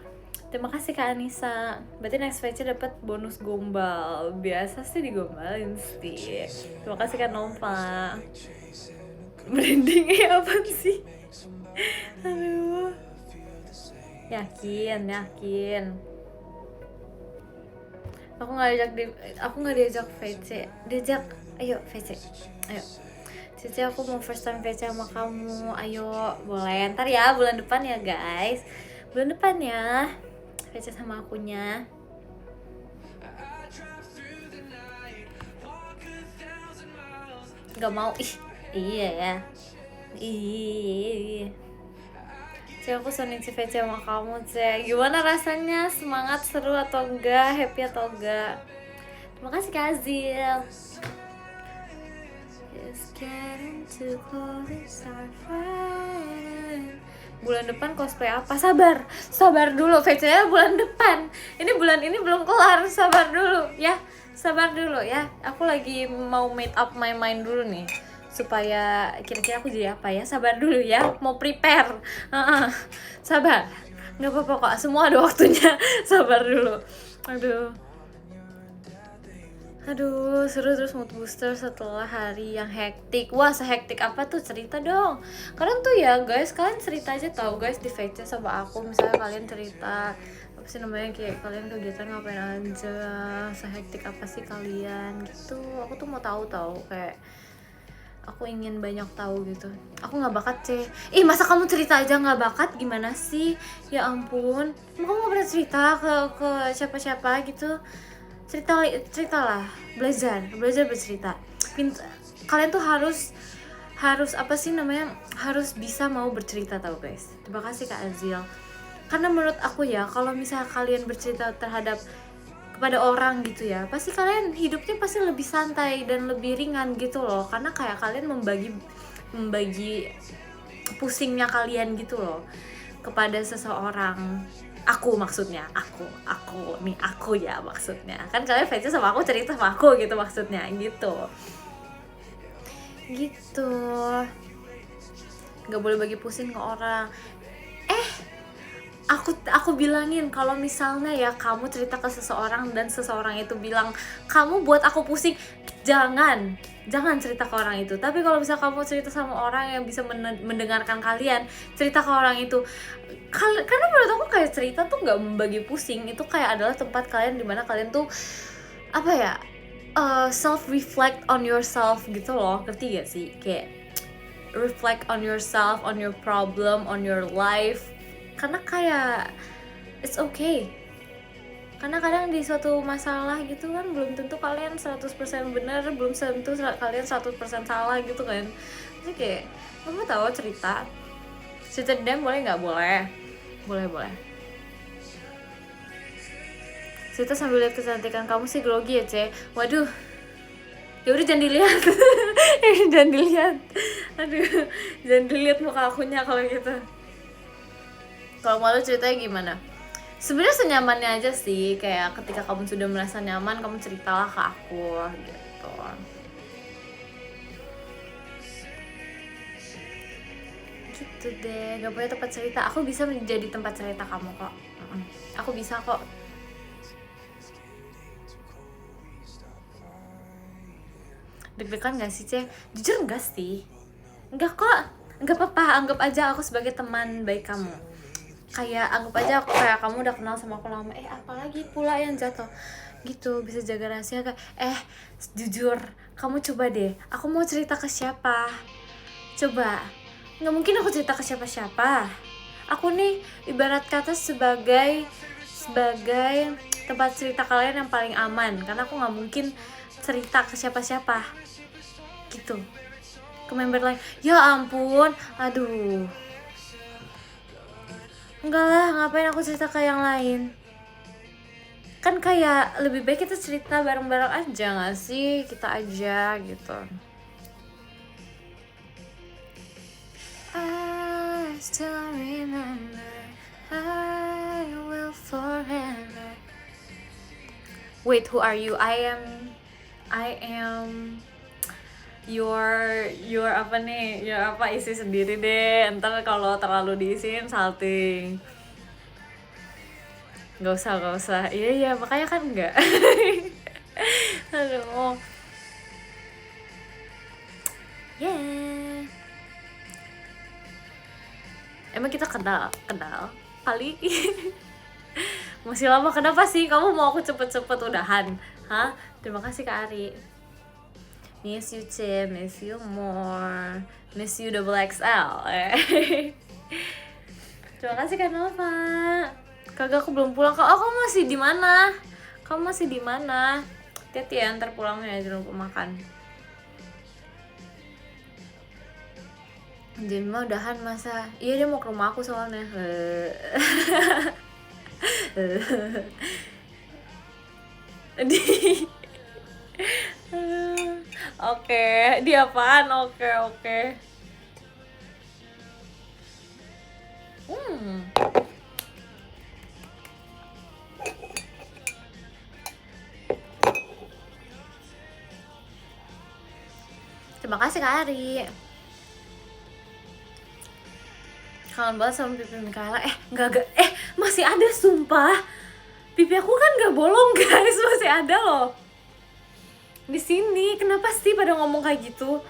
Terima kasih Kak Anissa. Berarti next VC dapat bonus gombal. Biasa sih digombalin sih. Terima kasih Kak Nova. Branding apa sih? Aduh. Yakin. Aku nggak diajak VC. Ayo VC. Ayo. Cici, aku mau first time VC sama kamu. Ayo, boleh. Ntar ya, bulan depan ya guys. Bulan depan ya VC sama akunya. Gak mau. Iya ya. Aku sonin si VC sama kamu, Cek. Gimana rasanya? Semangat, seru atau enggak? Happy atau enggak? Terima kasih Kak Azil. Bulan depan cosplay apa? Sabar dulu, VC-nya bulan depan. Ini bulan ini belum kelar, sabar dulu ya. Aku lagi mau made up my mind dulu nih, supaya kira-kira aku jadi apa ya. Sabar dulu ya, mau prepare. Sabar, nggak apa-apa kok, semua ada waktunya. Sabar dulu. Aduh, seru terus mood booster setelah hari yang hektik. Wah, sehektik apa tuh? Cerita dong. Kalian tuh ya guys, kalian cerita aja tahu guys di VC sama aku. Misalnya kalian cerita apa sih namanya, kayak kalian kegiatan ngapain aja, sehektik apa sih kalian gitu. Aku tuh mau tahu kayak aku ingin banyak tahu gitu. Aku nggak bakat masa kamu cerita aja nggak bakat, gimana sih? Ya ampun, emang kamu nggak pernah cerita ke siapa-siapa gitu? Ceritalah, belajar bercerita. Kalian tuh harus apa sih namanya, harus bisa mau bercerita tahu guys. Terima kasih Kak Azil. Karena menurut aku ya, kalau misalnya kalian bercerita kepada orang gitu ya, pasti kalian hidupnya pasti lebih santai dan lebih ringan gitu loh. Karena kayak kalian membagi pusingnya kalian gitu loh kepada seseorang. Aku maksudnya, aku ya maksudnya. Kan kalian VC sama aku, cerita sama aku gitu maksudnya, gitu. Gak boleh bagi pusing ke orang. aku bilangin kalau misalnya ya kamu cerita ke seseorang dan seseorang itu bilang kamu buat aku pusing, jangan cerita ke orang itu. Tapi kalau bisa kamu cerita sama orang yang bisa mendengarkan kalian, cerita ke orang itu. Karena menurut aku kayak cerita tuh nggak membagi pusing, itu kayak adalah tempat kalian dimana kalian tuh apa ya, self reflect on yourself gitu loh, ngerti gak sih? Kayak reflect on yourself, on your problem, on your life. Karena kayak it's okay. Karena kadang di suatu masalah gitu kan belum tentu kalian 100% benar, belum tentu kalian 100% salah gitu kan. Jadi kayak kamu tahu cerita dem boleh nggak? Boleh. Cerita sambil lihat kecantikan kamu sih grogi ya, Ce. Waduh. Ya udah jangan dilihat. Jangan dilihat. Aduh, jangan dilihat muka akunya kalau gitu. Kalau malu ceritanya gimana? Sebenarnya senyamannya aja sih, kayak ketika kamu sudah merasa nyaman, kamu ceritalah ke aku gitu. Gitu deh, gak punya tempat cerita. Aku bisa menjadi tempat cerita kamu kok. Aku bisa kok. Deg-degan gak sih, Ce? Jujur enggak sih. Enggak kok, enggak apa-apa. Anggap aja aku sebagai teman baik kamu. Kayak anggap aja aku kayak kamu udah kenal sama aku lama. Apalagi pula yang jatuh gitu, bisa jaga rahasia kayak jujur, kamu coba deh. Aku mau cerita ke siapa? Coba. Nggak mungkin aku cerita ke siapa-siapa. Aku nih ibarat kata sebagai tempat cerita kalian yang paling aman, karena aku nggak mungkin cerita ke siapa-siapa gitu, ke member lain. Ya ampun, aduh, enggak lah, ngapain aku cerita ke yang lain? Kan kayak lebih baik kita cerita bareng-bareng aja gak sih, kita aja gitu. I still remember, I will forever. Wait, who are you? I am your apa nih, your apa, isi sendiri deh, ntar kalau terlalu diisiin salting. Gak usah, iya makanya kan enggak. Aduh, yeah. Emang kita kenal kali. Masih lama, kenapa sih kamu mau aku cepet-cepet udahan? Hah? Terima kasih Kak Ari. Miss you, Ce, miss you more, miss you double XL. Terima kasih Kak Nova. Kagak, aku belum pulang. Kamu masih di mana? Hati-hati ya, ntar pulangnya jangan lupa makan. Jemima udahan masa? Iya, dia mau ke rumah aku soalnya. Oke, di apaan? Oke. Terima kasih Kak Ari. Kangen banget sama pipi Mikaela. Enggak, masih ada sumpah. Pipi aku kan nggak bolong guys, masih ada loh di sini. Kenapa sih pada ngomong kayak gitu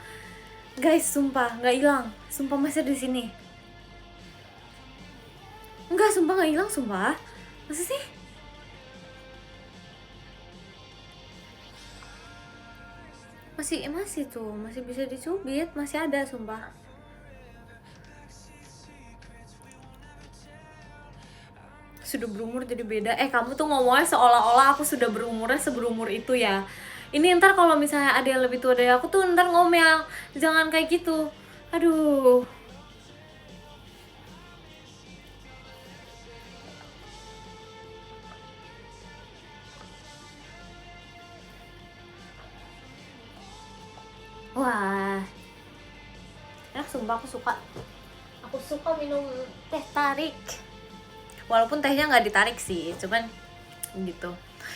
guys? Sumpah nggak hilang, sumpah masih ada di sini. Enggak, sumpah nggak hilang, sumpah. Masa sih? Masih tuh, masih bisa dicubit, masih ada sumpah. Sudah berumur jadi beda. Kamu tuh ngomongnya seolah-olah aku sudah berumurnya seberumur itu ya. Ini ntar kalau misalnya ada yang lebih tua dari aku tuh ntar ngomel, jangan kayak gitu. Aduh. Wah, enak sumpah, aku suka minum teh tarik. Walaupun tehnya nggak ditarik sih, cuman gitu.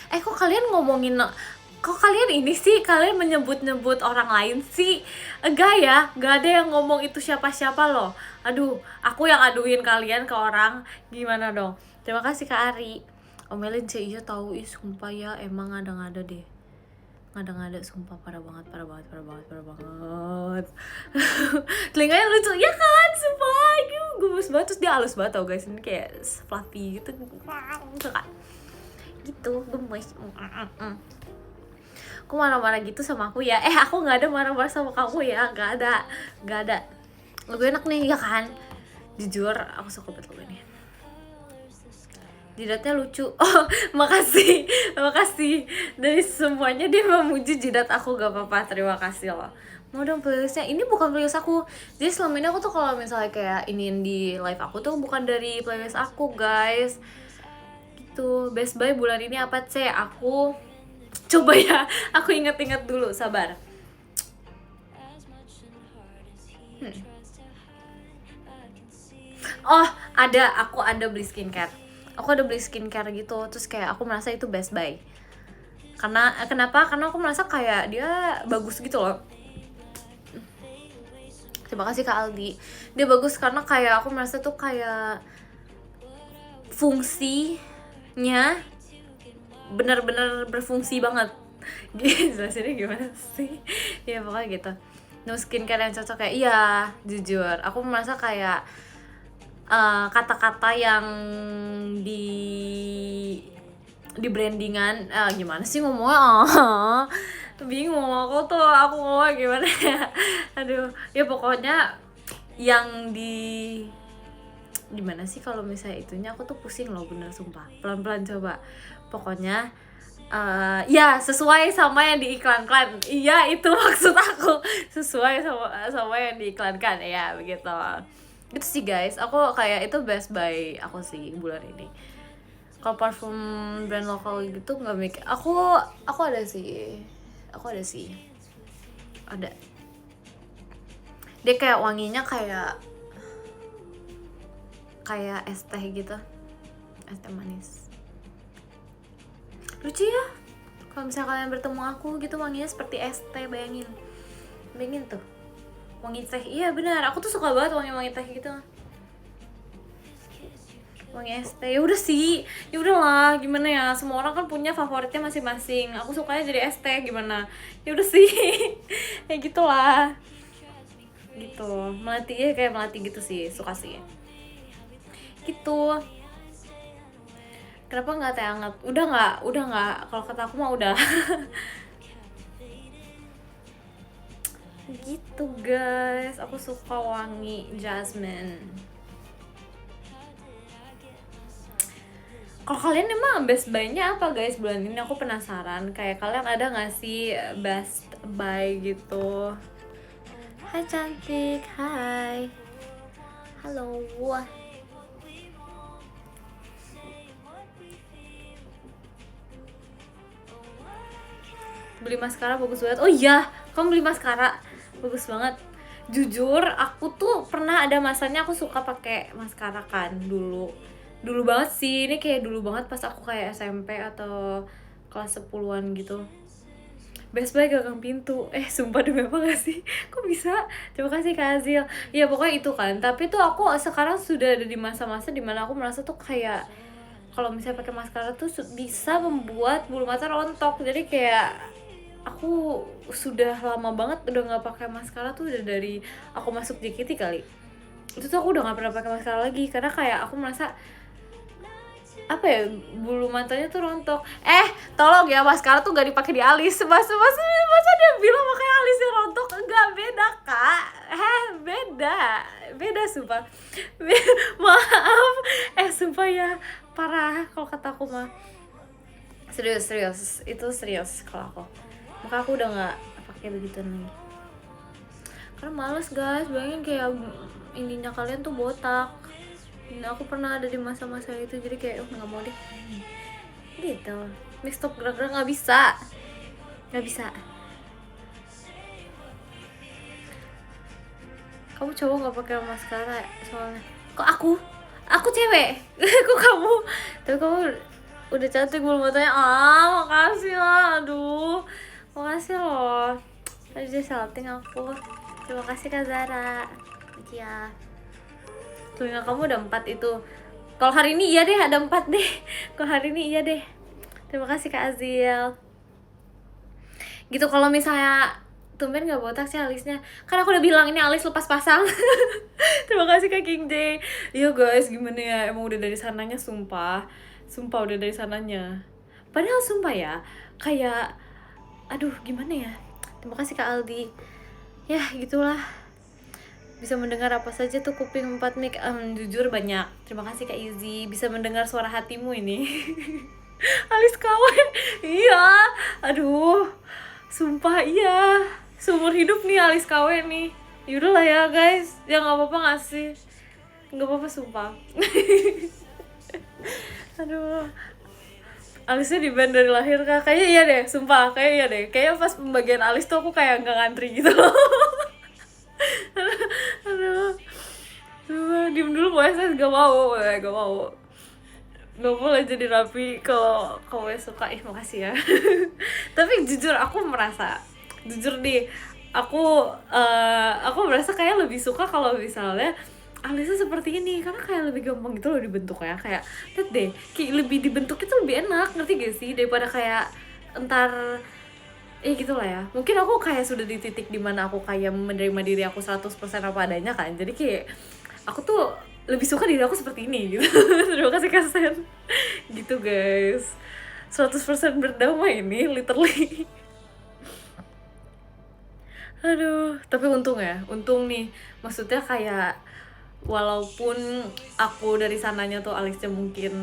Kok kalian ngomongin kok kalian ini sih, kalian menyebut-nyebut orang lain sih? Enggak ya, enggak ada yang ngomong itu siapa-siapa loh. Aduh, aku yang aduin kalian ke orang, gimana dong? Terima kasih Kak Ari. Omelin sih, iya tahu, ih sumpah ya, emang ngada-ngada deh. Ngada-ngada sumpah, parah banget. Telinganya lucu ya kan, sumpah gemes banget, terus dia halus banget tau guys, ini kayak fluffy gitu kan, gitu gemes. Aku marah-marah gitu sama aku ya, aku nggak ada marah-marah sama kamu ya, nggak ada. Lagu enak nih ya kan, jujur aku suka banget lagu ini. Jidatnya lucu. Oh, makasih dari semuanya dia memuji jidat aku, gak apa-apa, terima kasih loh. Mau dong playlistnya, ini bukan playlist aku, jadi selama ini aku tuh kalau misalnya kayak ini di live aku tuh bukan dari playlist aku guys, gitu. Best Buy bulan ini apa C? Aku coba ya, aku inget-inget dulu, sabar. Oh, aku ada beli skincare. Aku ada beli skincare gitu, terus kayak aku merasa itu Best Buy. Kenapa? Karena aku merasa kayak dia bagus gitu loh. Terima kasih Kak Aldi. Dia bagus karena kayak aku merasa tuh kayak fungsinya benar-benar berfungsi banget. Jelasinnya gimana sih? Ya pokoknya gitu. No skincare yang cocok kayak, iya jujur aku merasa kayak kata-kata yang di brandingan, gimana sih ngomongnya, bingung aku ngomong gimana ya, aduh ya pokoknya yang gimana sih kalau misalnya itunya, aku tuh pusing loh bener sumpah, pelan-pelan coba, pokoknya ya sesuai sama yang diiklankan, iya itu maksud aku, sesuai sama yang diiklankan ya, begitu. Gitu sih guys, aku kayak itu Best Buy aku sih bulan ini. Kalau parfum brand lokal gitu nggak mikir, aku ada sih, ada. Dia kayak wanginya kayak es teh gitu, es teh manis. Lucu ya, kalau misalnya kalian bertemu aku gitu wanginya seperti es teh, bayangin tuh wangi teh. Iya benar, aku tuh suka banget wangi teh gitu, wangi es teh. Ya udah sih, ya udahlah, gimana ya, semua orang kan punya favoritnya masing-masing. Aku sukanya jadi es teh, gimana, ya udah sih. Ya gitulah, gitu, melati ya, kayak melati gitu sih, suka sih gitu. Kenapa nggak teh hangat? Udah nggak, kalau kata aku mah udah. Gitu guys, aku suka wangi jasmine. Kalau kalian emang Best Buy-nya apa guys bulan ini? Aku penasaran, kayak kalian ada nggak sih Best Buy gitu? Hai cantik, hai, halo. Beli maskara bagus banget. Oh iya, kamu beli maskara bagus banget. Jujur aku tuh pernah ada masanya aku suka pakai maskara kan dulu banget sih, ini kayak dulu banget pas aku kayak SMP atau kelas 10-an gitu. Best Buy gagang pintu, sumpah demi apa gak sih? Kok bisa? Terima kasih Kak Azil. Ya pokoknya itu kan, tapi tuh aku sekarang sudah ada di masa-masa dimana aku merasa tuh kayak kalau misalnya pakai maskara tuh bisa membuat bulu mata rontok. Jadi kayak aku sudah lama banget udah nggak pakai maskara tuh, udah dari aku masuk JKT kali. Itu tuh aku udah nggak pernah pakai maskara lagi karena kayak aku merasa apa ya, bulu matanya tuh rontok. Tolong ya, maskara tuh gak dipakai di alis. Masa dia bilang pakai alisnya rontok? Enggak, beda kak. Beda sumpah. Maaf, sumpah ya, parah kalau kata aku mah. Serius, itu serius kalau aku. Maka aku udah nggak pakai begituan lagi. Karena males guys, bayangin kayak ininya kalian tuh botak. Nah, aku pernah ada di masa-masa itu, jadi kayak nggak mau deh. Gitu. Mix stop gerak-gerak nggak bisa. Kamu cowok nggak pakai maskara soalnya. Kok aku cewek? Kok kamu? Tapi kamu Udah cantik belum fotonya? Makasih lah. Aduh, makasih loh. Tadi dia salting aku. Terima kasih Kak Zara. Iya. Telinga kamu udah 4 itu. Kalau hari ini iya deh, ada 4 deh. Kalau hari ini iya deh. Terima kasih Kak Azil. Gitu, kalau misalnya tumben gak botak sih alisnya, kan aku udah bilang ini alis lepas pasang. Terima kasih Kak King J. Iya guys, gimana ya, emang udah dari sananya, sumpah udah dari sananya. Padahal sumpah ya, kayak aduh gimana ya. Terima kasih Kak Aldi. Ya gitulah, bisa mendengar apa saja tuh kuping 4 mic. Jujur banyak. Terima kasih Kak Izzy, bisa mendengar suara hatimu ini. Alis kawan. Iya, aduh, sumpah iya, seumur hidup nih alis KW nih. Yaudah lah ya guys, ya nggak apa-apa ngasih, nggak apa-apa sumpah. Aduh, alisnya di band dari lahir Kak. Kayaknya iya deh, sumpah kayak iya deh. Kayaknya pas pembagian alis tuh aku kayak nggak ngantri gitu loh. Aduh, diem dulu mau SS, gak mau. Gak boleh jadi rapi kalau kamu suka. Makasih ya. Tapi jujur aku merasa, jujur nih, aku merasa kayak lebih suka kalau misalnya alisnya seperti ini, karena kayak lebih gampang gitu loh dibentuk ya. Kayak lihat deh, kayak lebih dibentuk itu lebih enak, ngerti gak sih, daripada kayak entar gitu lah ya. Mungkin aku kayak sudah di titik dimana aku kayak menerima diri aku 100% apa adanya kan. Jadi kayak aku tuh lebih suka diri aku seperti ini gitu. Terima kasih Kasen. Gitu guys, 100% berdamai ini literally. Aduh, tapi untung ya, untung nih, maksudnya kayak walaupun aku dari sananya tuh alisnya mungkin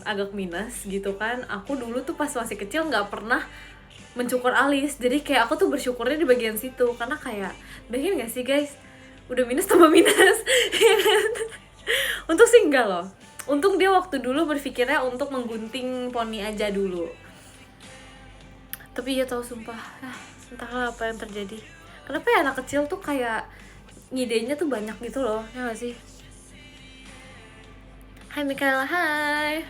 agak minus gitu kan, aku dulu tuh pas masih kecil nggak pernah mencukur alis. Jadi kayak aku tuh bersyukurnya di bagian situ, karena kayak bayangin gak sih guys, udah minus tambah minus. Untung sih enggak loh, untung dia waktu dulu berpikirnya untuk menggunting poni aja dulu. Tapi ya tahu sumpah, entahlah apa yang terjadi. Kenapa ya anak kecil tuh kayak ngidenya tuh banyak gitu loh, ya gak sih? Hai Mikaela, hai.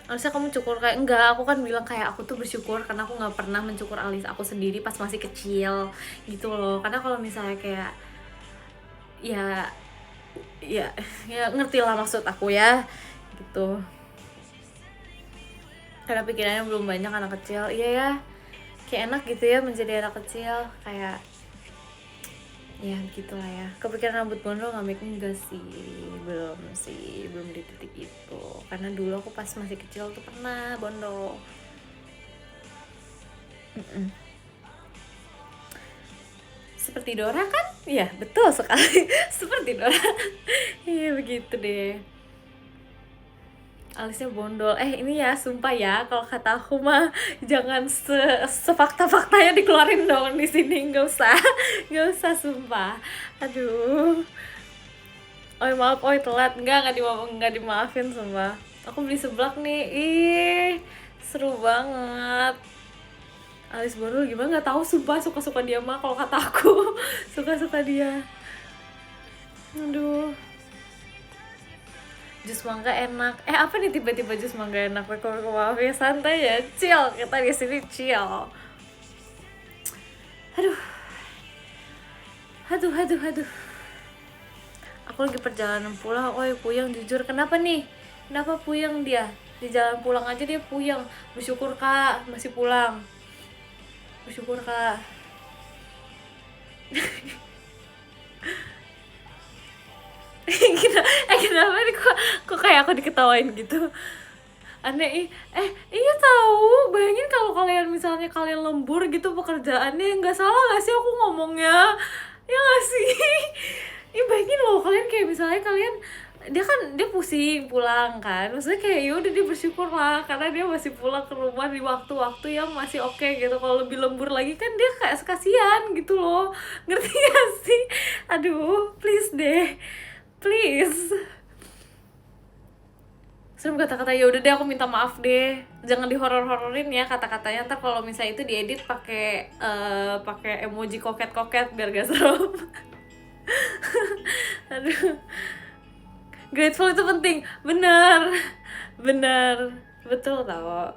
Harusnya kamu cukur kayak, enggak, aku kan bilang kayak aku tuh bersyukur karena aku nggak pernah mencukur alis aku sendiri pas masih kecil gitu loh. Karena kalau misalnya kayak ya ngerti lah maksud aku ya gitu. Karena pikirannya belum banyak anak kecil. Iya ya, kayak enak gitu ya menjadi anak kecil, kayak ya gitulah ya. Kepikiran rambut gondrong nggak? Enggak sih, belum di titik itu. Karena dulu aku pas masih kecil tuh pernah gondrong. Seperti Dora kan? Iya betul sekali. Seperti Dora. Iya begitu deh. Alisnya bondol. Ini ya sumpah ya, kalau kata aku mah jangan sefakta-faktanya dikeluarin dong di sini, nggak usah sumpah. Aduh. Maaf, telat. Nggak dimaafin sumpah. Aku beli seblak nih. Ih, seru banget. Alis bondol gimana nggak tahu sumpah, suka-suka dia mah kalau kata aku. Suka-suka dia. Aduh. Jus mangga enak. Apa nih tiba-tiba jus mangga enak? Maaf ya, santai ya, chill. Kita di sini chill. Aduh. Aku lagi perjalanan pulang. Puyeng jujur. Kenapa nih? Kenapa puyeng dia? Di jalan pulang aja dia puyeng. Bersyukur Kak, masih pulang. Bersyukur Kak. Kenapa nih kok kayak aku diketawain gitu, aneh. Iya tahu, bayangin kalau kalian misalnya kalian lembur gitu pekerjaannya, nggak salah nggak sih aku ngomongnya, ya nggak sih? Bayangin loh kalian kayak misalnya dia pusing pulang kan, maksudnya kayak yaudah dia bersyukur lah karena dia masih pulang ke rumah di waktu-waktu yang masih oke gitu. Kalau lebih lembur lagi kan dia kayak sekasian gitu loh, ngerti gak sih? Aduh please deh, please. Serem kata-kata, ya udah deh aku minta maaf deh, jangan dihoror-hororin ya kata-katanya. Ntar kalau misalnya itu diedit pakai emoji koket-koket biar gak serem. Aduh, grateful itu penting, bener. Bener, betul tau.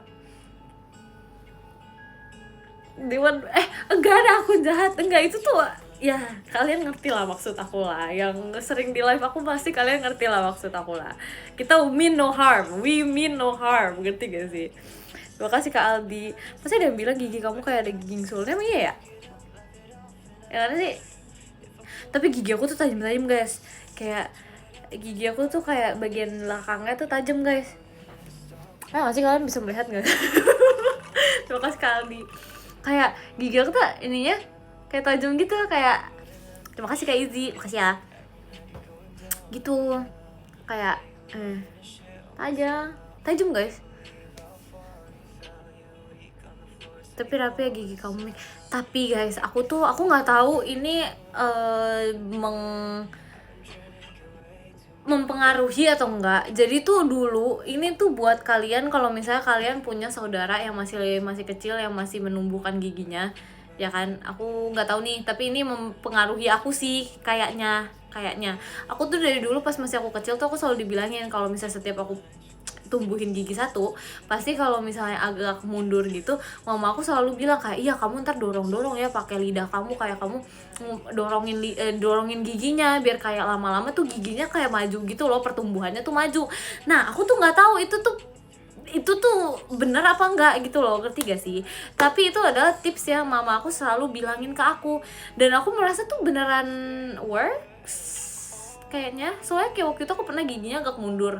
Dewan, enggak ada akun jahat, enggak, itu tuh ya kalian ngerti lah maksud aku lah, yang sering di live aku pasti kalian ngerti lah maksud aku lah. Kita mean no harm, we mean no harm, ngerti gak sih? Terima kasih Kak Aldi. Pasti ada yang bilang gigi kamu kayak ada gigi sulnya, emang iya ya? Ya kan sih? Tapi gigi aku tuh tajam-tajam guys, kayak gigi aku tuh kayak bagian belakangnya tuh tajam guys. Nggak sih, kalian bisa melihat nggak? Terima kasih Kak Aldi. Kayak gigi aku tuh ininya kayak tajam gitu, kayak terima kasih Kak Izzy, makasih ya. Gitu, kayak tajam guys. Tapi rapi ya gigi kamu. Tapi guys, aku nggak tahu ini mempengaruhi atau enggak. Jadi tuh dulu ini tuh buat kalian, kalau misalnya kalian punya saudara yang masih kecil, yang masih menumbuhkan giginya, ya kan, aku nggak tahu nih, tapi ini mempengaruhi aku sih kayaknya. Aku tuh dari dulu pas masih aku kecil tuh aku selalu dibilangin kalau misalnya setiap aku tumbuhin gigi satu, pasti kalau misalnya agak mundur gitu, mama aku selalu bilang kayak, iya kamu ntar dorong ya pakai lidah kamu, kayak kamu dorongin giginya biar kayak lama-lama tuh giginya kayak maju gitu loh, pertumbuhannya tuh maju. Nah aku tuh nggak tahu itu tuh bener apa enggak gitu loh, ngerti gak sih? Tapi itu adalah tips yang mama aku selalu bilangin ke aku, dan aku merasa tuh beneran works kayaknya. Soalnya kayak waktu itu aku pernah giginya agak mundur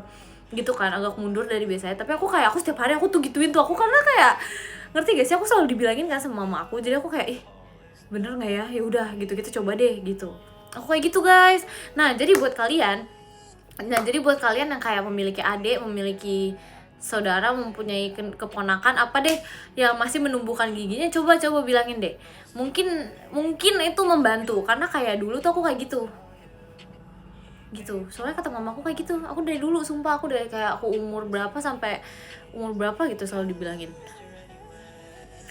gitu kan, agak mundur dari biasanya, tapi aku setiap hari aku tuh gituin tuh aku, karena kayak ngerti gak sih, aku selalu dibilangin kan sama mama aku, jadi aku kayak bener nggak ya, ya udah gitu, kita coba deh gitu, aku kayak gitu guys. Nah jadi buat kalian yang kayak memiliki adik, memiliki saudara, mempunyai keponakan apa deh yang masih menumbuhkan giginya, coba bilangin deh, mungkin itu membantu, karena kayak dulu tuh aku kayak gitu. Soalnya kata mamaku kayak gitu, aku dari dulu sumpah, aku dari kayak aku umur berapa sampai umur berapa gitu selalu dibilangin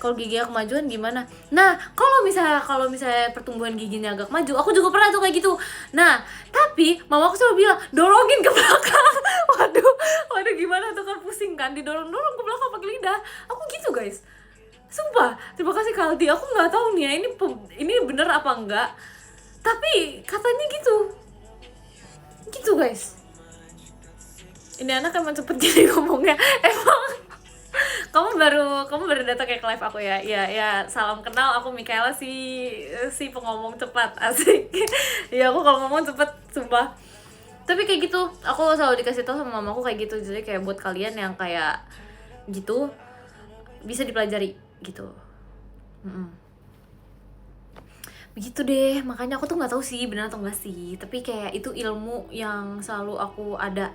kalau giginya kemajuan gimana. Nah kalau misalnya pertumbuhan giginya agak maju, aku juga pernah tuh kayak gitu. Nah tapi mamaku selalu bilang dorongin ke belakang. waduh gimana tuh, kan pusing kan didorong ke belakang pakai lidah. Aku gitu guys, sumpah. Terima kasih Kak Aldi, aku nggak tahu nih ya ini bener apa enggak, tapi katanya gitu guys. Ini anak emang cepet gini ngomongnya. Emang kamu baru datang kayak ke live aku ya. Ya salam kenal, aku Mikaela, si pengomong cepat, asik. Ya aku kalau ngomong cepet sumpah. Tapi kayak gitu, aku selalu dikasih tahu sama mamaku kayak gitu. Jadi kayak buat kalian yang kayak gitu bisa dipelajari gitu. Begitu deh, makanya aku tuh nggak tahu sih benar atau enggak sih, tapi kayak itu ilmu yang selalu aku ada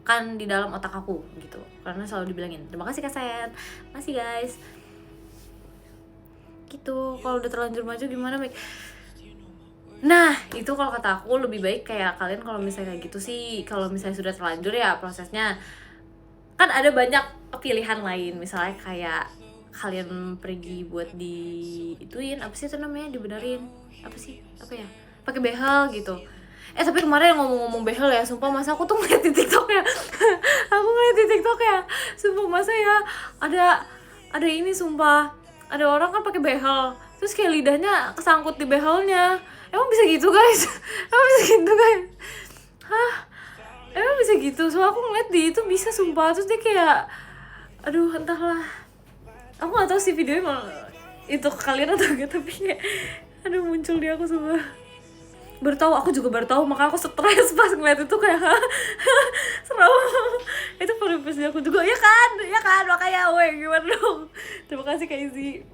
kan di dalam otak aku gitu, karena selalu dibilangin. Terima kasih Kak Sen, masih guys. Gitu, kalau udah terlanjur maju gimana Mik? Nah itu kalau kata aku lebih baik kayak kalian kalau misalnya kayak gitu sih, kalau misalnya sudah terlanjur ya prosesnya kan ada banyak pilihan lain, misalnya kayak kalian pergi buat ituin apa sih itu namanya, dibenerin apa ya, pakai behel gitu. Tapi kemarin ngomong-ngomong behel ya, sumpah masa aku tuh ngeliat di TikTok ya. Aku ngeliat di TikTok ya, sumpah masa ya ada ini, sumpah ada orang kan pakai behel terus kayak lidahnya kesangkut di behelnya. Emang bisa gitu guys? Emang bisa gitu guys? Hah? Emang bisa gitu? Soalnya aku ngeliat di itu bisa, sumpah. Terus dia kayak aduh entahlah, aku gak tahu sih videonya mau itu ke kalian atau enggak, tapi kayak aduh muncul di aku semua. Aku juga baru tahu, maka aku stres pas ngeliat itu kayak serem. Itu privacy aku juga, ya kan makanya gimana dong. Terima kasih Kak Izzy.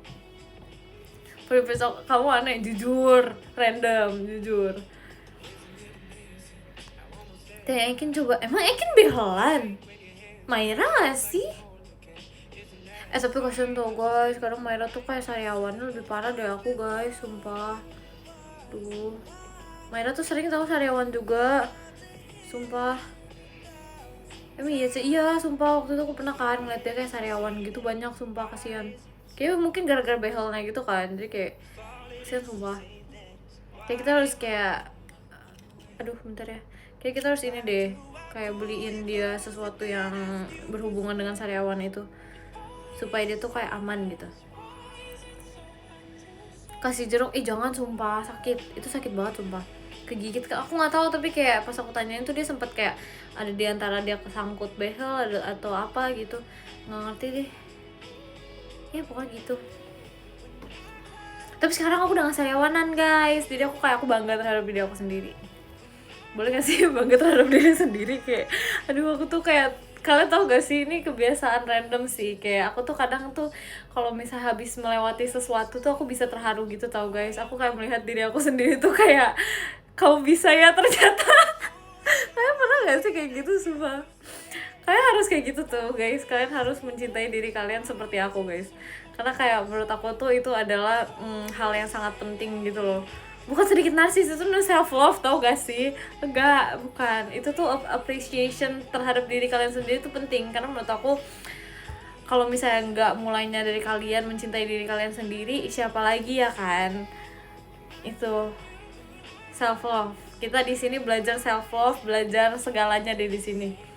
Privacy kamu aneh, jujur random, jujur. Teh Ekin coba, emang Ekin behelan? Maira gak sih? Tapi kasian tuh guys, sekarang Maira tuh kayak sariawannya lebih parah dari aku guys, sumpah. Duh, Maira tuh sering tahu sariawan juga, sumpah. Emang iya sih, iya sumpah, waktu itu aku pernah kan ngeliat dia kayak sariawan gitu banyak, sumpah kasihan. Kayak mungkin gara-gara behelnya gitu kan, jadi kayak kasihan sumpah. Kayak kita harus kayak, aduh bentar ya, kayak kita harus ini deh, kayak beliin dia sesuatu yang berhubungan dengan sariawan itu supaya dia tuh kayak aman gitu. Kasih jeruk, jangan, sumpah sakit, itu sakit banget sumpah, kegigit. Aku nggak tahu, tapi kayak pas aku tanyain tuh dia sempet kayak ada di antara dia kesangkut behel atau apa gitu, nggak ngerti deh ya pokoknya gitu. Tapi sekarang aku udah nggak sariawanan guys, jadi aku kayak aku bangga terhadap diri aku sendiri. Boleh gak sih bangga terhadap diri sendiri? Kayak aduh, aku tuh kayak, kalian tau gak sih, ini kebiasaan random sih, kayak aku tuh kadang tuh kalau misalnya habis melewati sesuatu tuh aku bisa terharu gitu tau guys. Aku kayak melihat diri aku sendiri tuh kayak, kau bisa ya ternyata. Kalian pernah gak sih kayak gitu? Sumpah kalian harus kayak gitu tuh guys, kalian harus mencintai diri kalian seperti aku guys, karena kayak menurut aku tuh itu adalah hal yang sangat penting gitu loh. Bukan sedikit narsis, itu self love tau gak sih? Enggak, bukan, itu tuh appreciation terhadap diri kalian sendiri tuh penting, karena menurut aku kalau misalnya nggak mulainya dari kalian mencintai diri kalian sendiri, siapa lagi ya kan? Itu self love. Kita di sini belajar self love, belajar segalanya di sini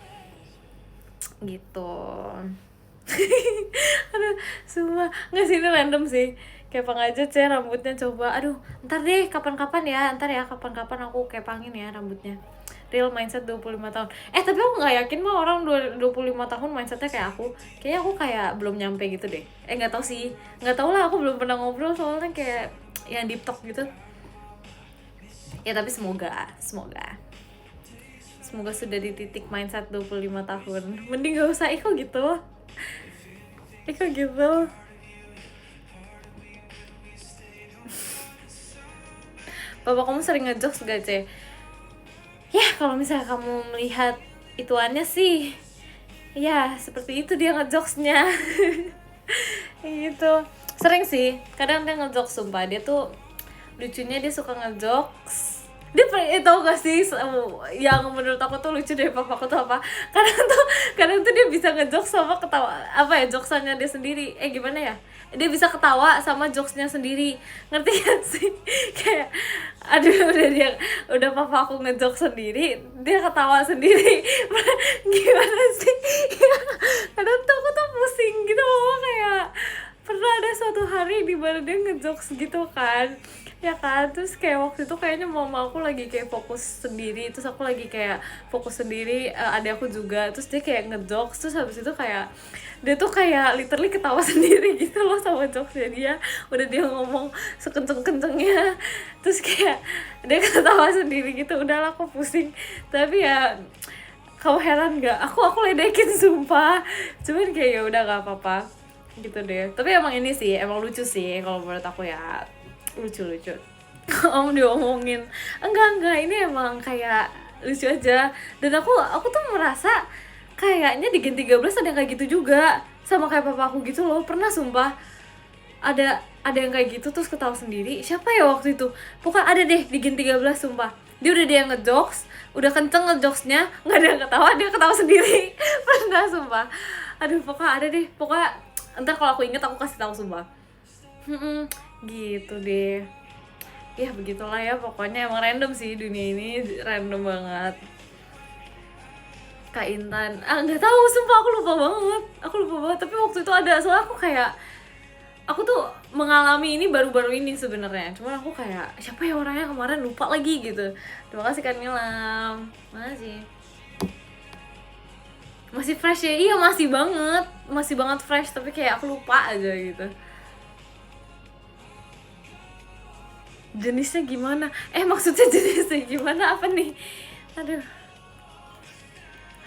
gitu. Aduh, semua nggak sih, ini random sih, kayak pengajet ya rambutnya, coba aduh ntar deh kapan-kapan ya, kapan-kapan aku kepangin ya rambutnya. Real mindset 25 tahun. Tapi aku nggak yakin mah orang 25 tahun mindsetnya kayak aku. Kayaknya aku kayak belum nyampe gitu deh. Nggak tahu sih, nggak tahu lah, aku belum pernah ngobrol soalnya kayak yang deep talk gitu ya. Tapi semoga sudah di titik mindset 25 tahun. Mending gak usah Iko gitu. Bapak kamu sering ngejokes gak, Ce? Ya, kalau misalnya kamu melihat ituannya sih, ya seperti itu dia ngejokesnya. Gitu. Sering sih, kadang dia ngejokes, sumpah. Dia tuh lucunya, dia suka ngejokes. Dia tau gak sih yang menurut aku tuh lucu dari papaku tuh apa? Kadang tuh dia bisa ngejokes sama ketawa, apa ya, jokesnya dia sendiri. Gimana ya? Dia bisa ketawa sama jokesnya sendiri. Ngerti gak sih? Kayak aduh, udah papa aku ngejokes sendiri, dia ketawa sendiri. Gimana sih? Kadang tuh aku tuh pusing gitu loh, kayak pernah ada suatu hari di mana dia ngejokes gitu kan, ya kan, terus kayak waktu itu kayaknya mama aku lagi kayak fokus sendiri, terus aku lagi kayak fokus sendiri, adik aku juga, terus dia kayak ngejokes, terus habis itu kayak dia tuh kayak literally ketawa sendiri gitu loh sama jokesnya dia. Udah dia ngomong sekenceng-kencengnya, terus kayak dia ketawa sendiri gitu. Udahlah, aku pusing, tapi ya kamu heran gak? Aku ledekin sumpah, cuman kayak ya udah gak apa-apa gitu deh. Tapi emang ini sih, emang lucu sih kalau menurut aku ya, lucu. Om diomongin, enggak, ini emang kayak lucu aja. Dan aku tuh merasa kayaknya di Gen 13 ada yang kayak gitu juga, sama kayak papa aku gitu loh. Pernah sumpah ada yang kayak gitu terus ketawa sendiri. Siapa ya waktu itu? Pokoknya ada deh di Gen 13 sumpah. Dia ngejokes, udah kenceng ngejokesnya, nggak ada yang ketawa, dia ketawa sendiri. Pernah sumpah. Aduh, pokoknya ada deh. Pokoknya ntar kalau aku inget aku kasih tahu sumpah. Gitu deh. Ya begitulah ya, pokoknya emang random sih, dunia ini random banget. Kak Intan, nggak tahu sumpah, aku lupa banget. Tapi waktu itu ada, soalnya aku tuh mengalami ini baru-baru ini sebenarnya. Cuman aku kayak siapa ya orangnya kemarin, lupa lagi gitu. Terima kasih Kak Nilam, makasih. Masih fresh ya? Iya masih banget fresh, tapi kayak aku lupa aja gitu. Jenisnya gimana? Maksudnya jenisnya gimana, apa nih? Aduh.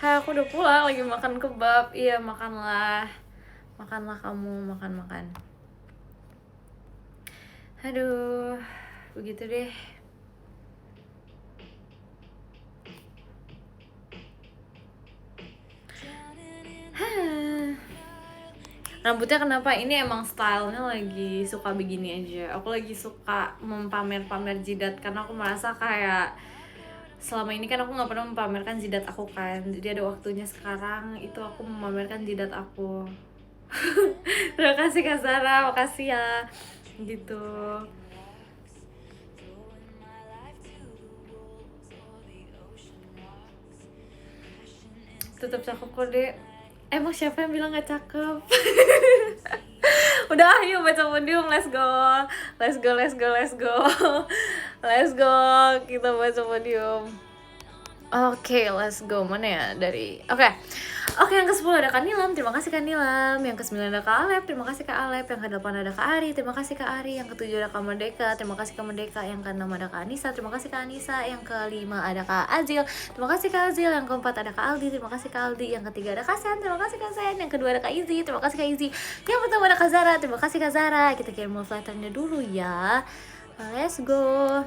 Hai, aku udah pulang, lagi makan kebab. Iya, makanlah kamu, makan. Aduh, begitu deh. Rambutnya kenapa? Ini emang stylenya lagi suka begini aja. Aku lagi suka pamer jidat, karena aku merasa kayak selama ini kan aku nggak pernah memamerkan jidat aku kan. Jadi ada waktunya sekarang itu aku memamerkan jidat aku. Terima kasih Kak Zara, makasih ya. Gitu. Tetap cakep kok, Dek. Emang siapa yang bilang gak cakep? Udah, ayo baca podium, let's go. Let's go, let's go, let's go. Let's go, kita baca podium. Oke, let's go. Mana ya dari... Oke, yang ke-10 ada Kak Nilam, terima kasih Kak Nilam. Yang ke-9 ada Kak Alep, terima kasih Kak Alep. Yang ke-8 ada Kak Ari, terima kasih Kak Ari. Yang ke-7 ada Kak Merdeka, terima kasih Kak Merdeka. Yang ke-6 ada Kak Anissa, terima kasih Kak Anissa. Yang ke-5 ada Kak Azil, terima kasih Kak Azil. Yang ke-4 ada Kak Aldi, terima kasih Kak Aldi. Yang ke-3 ada Kak Sen, terima kasih Kak Sen. Yang ke-2 ada Kak Izzy, terima kasih Kak Izzy. Yang pertama ada Kak Zara, terima kasih Kak Zara. Kita kirim love letternya dulu ya. Let's go.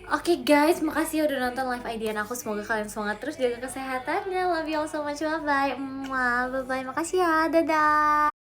Oke guys, makasih udah nonton live IDN aku. Semoga kalian semangat terus, jaga kesehatannya. Love you all so much, bye bye. Bye bye, makasih ya, dadah.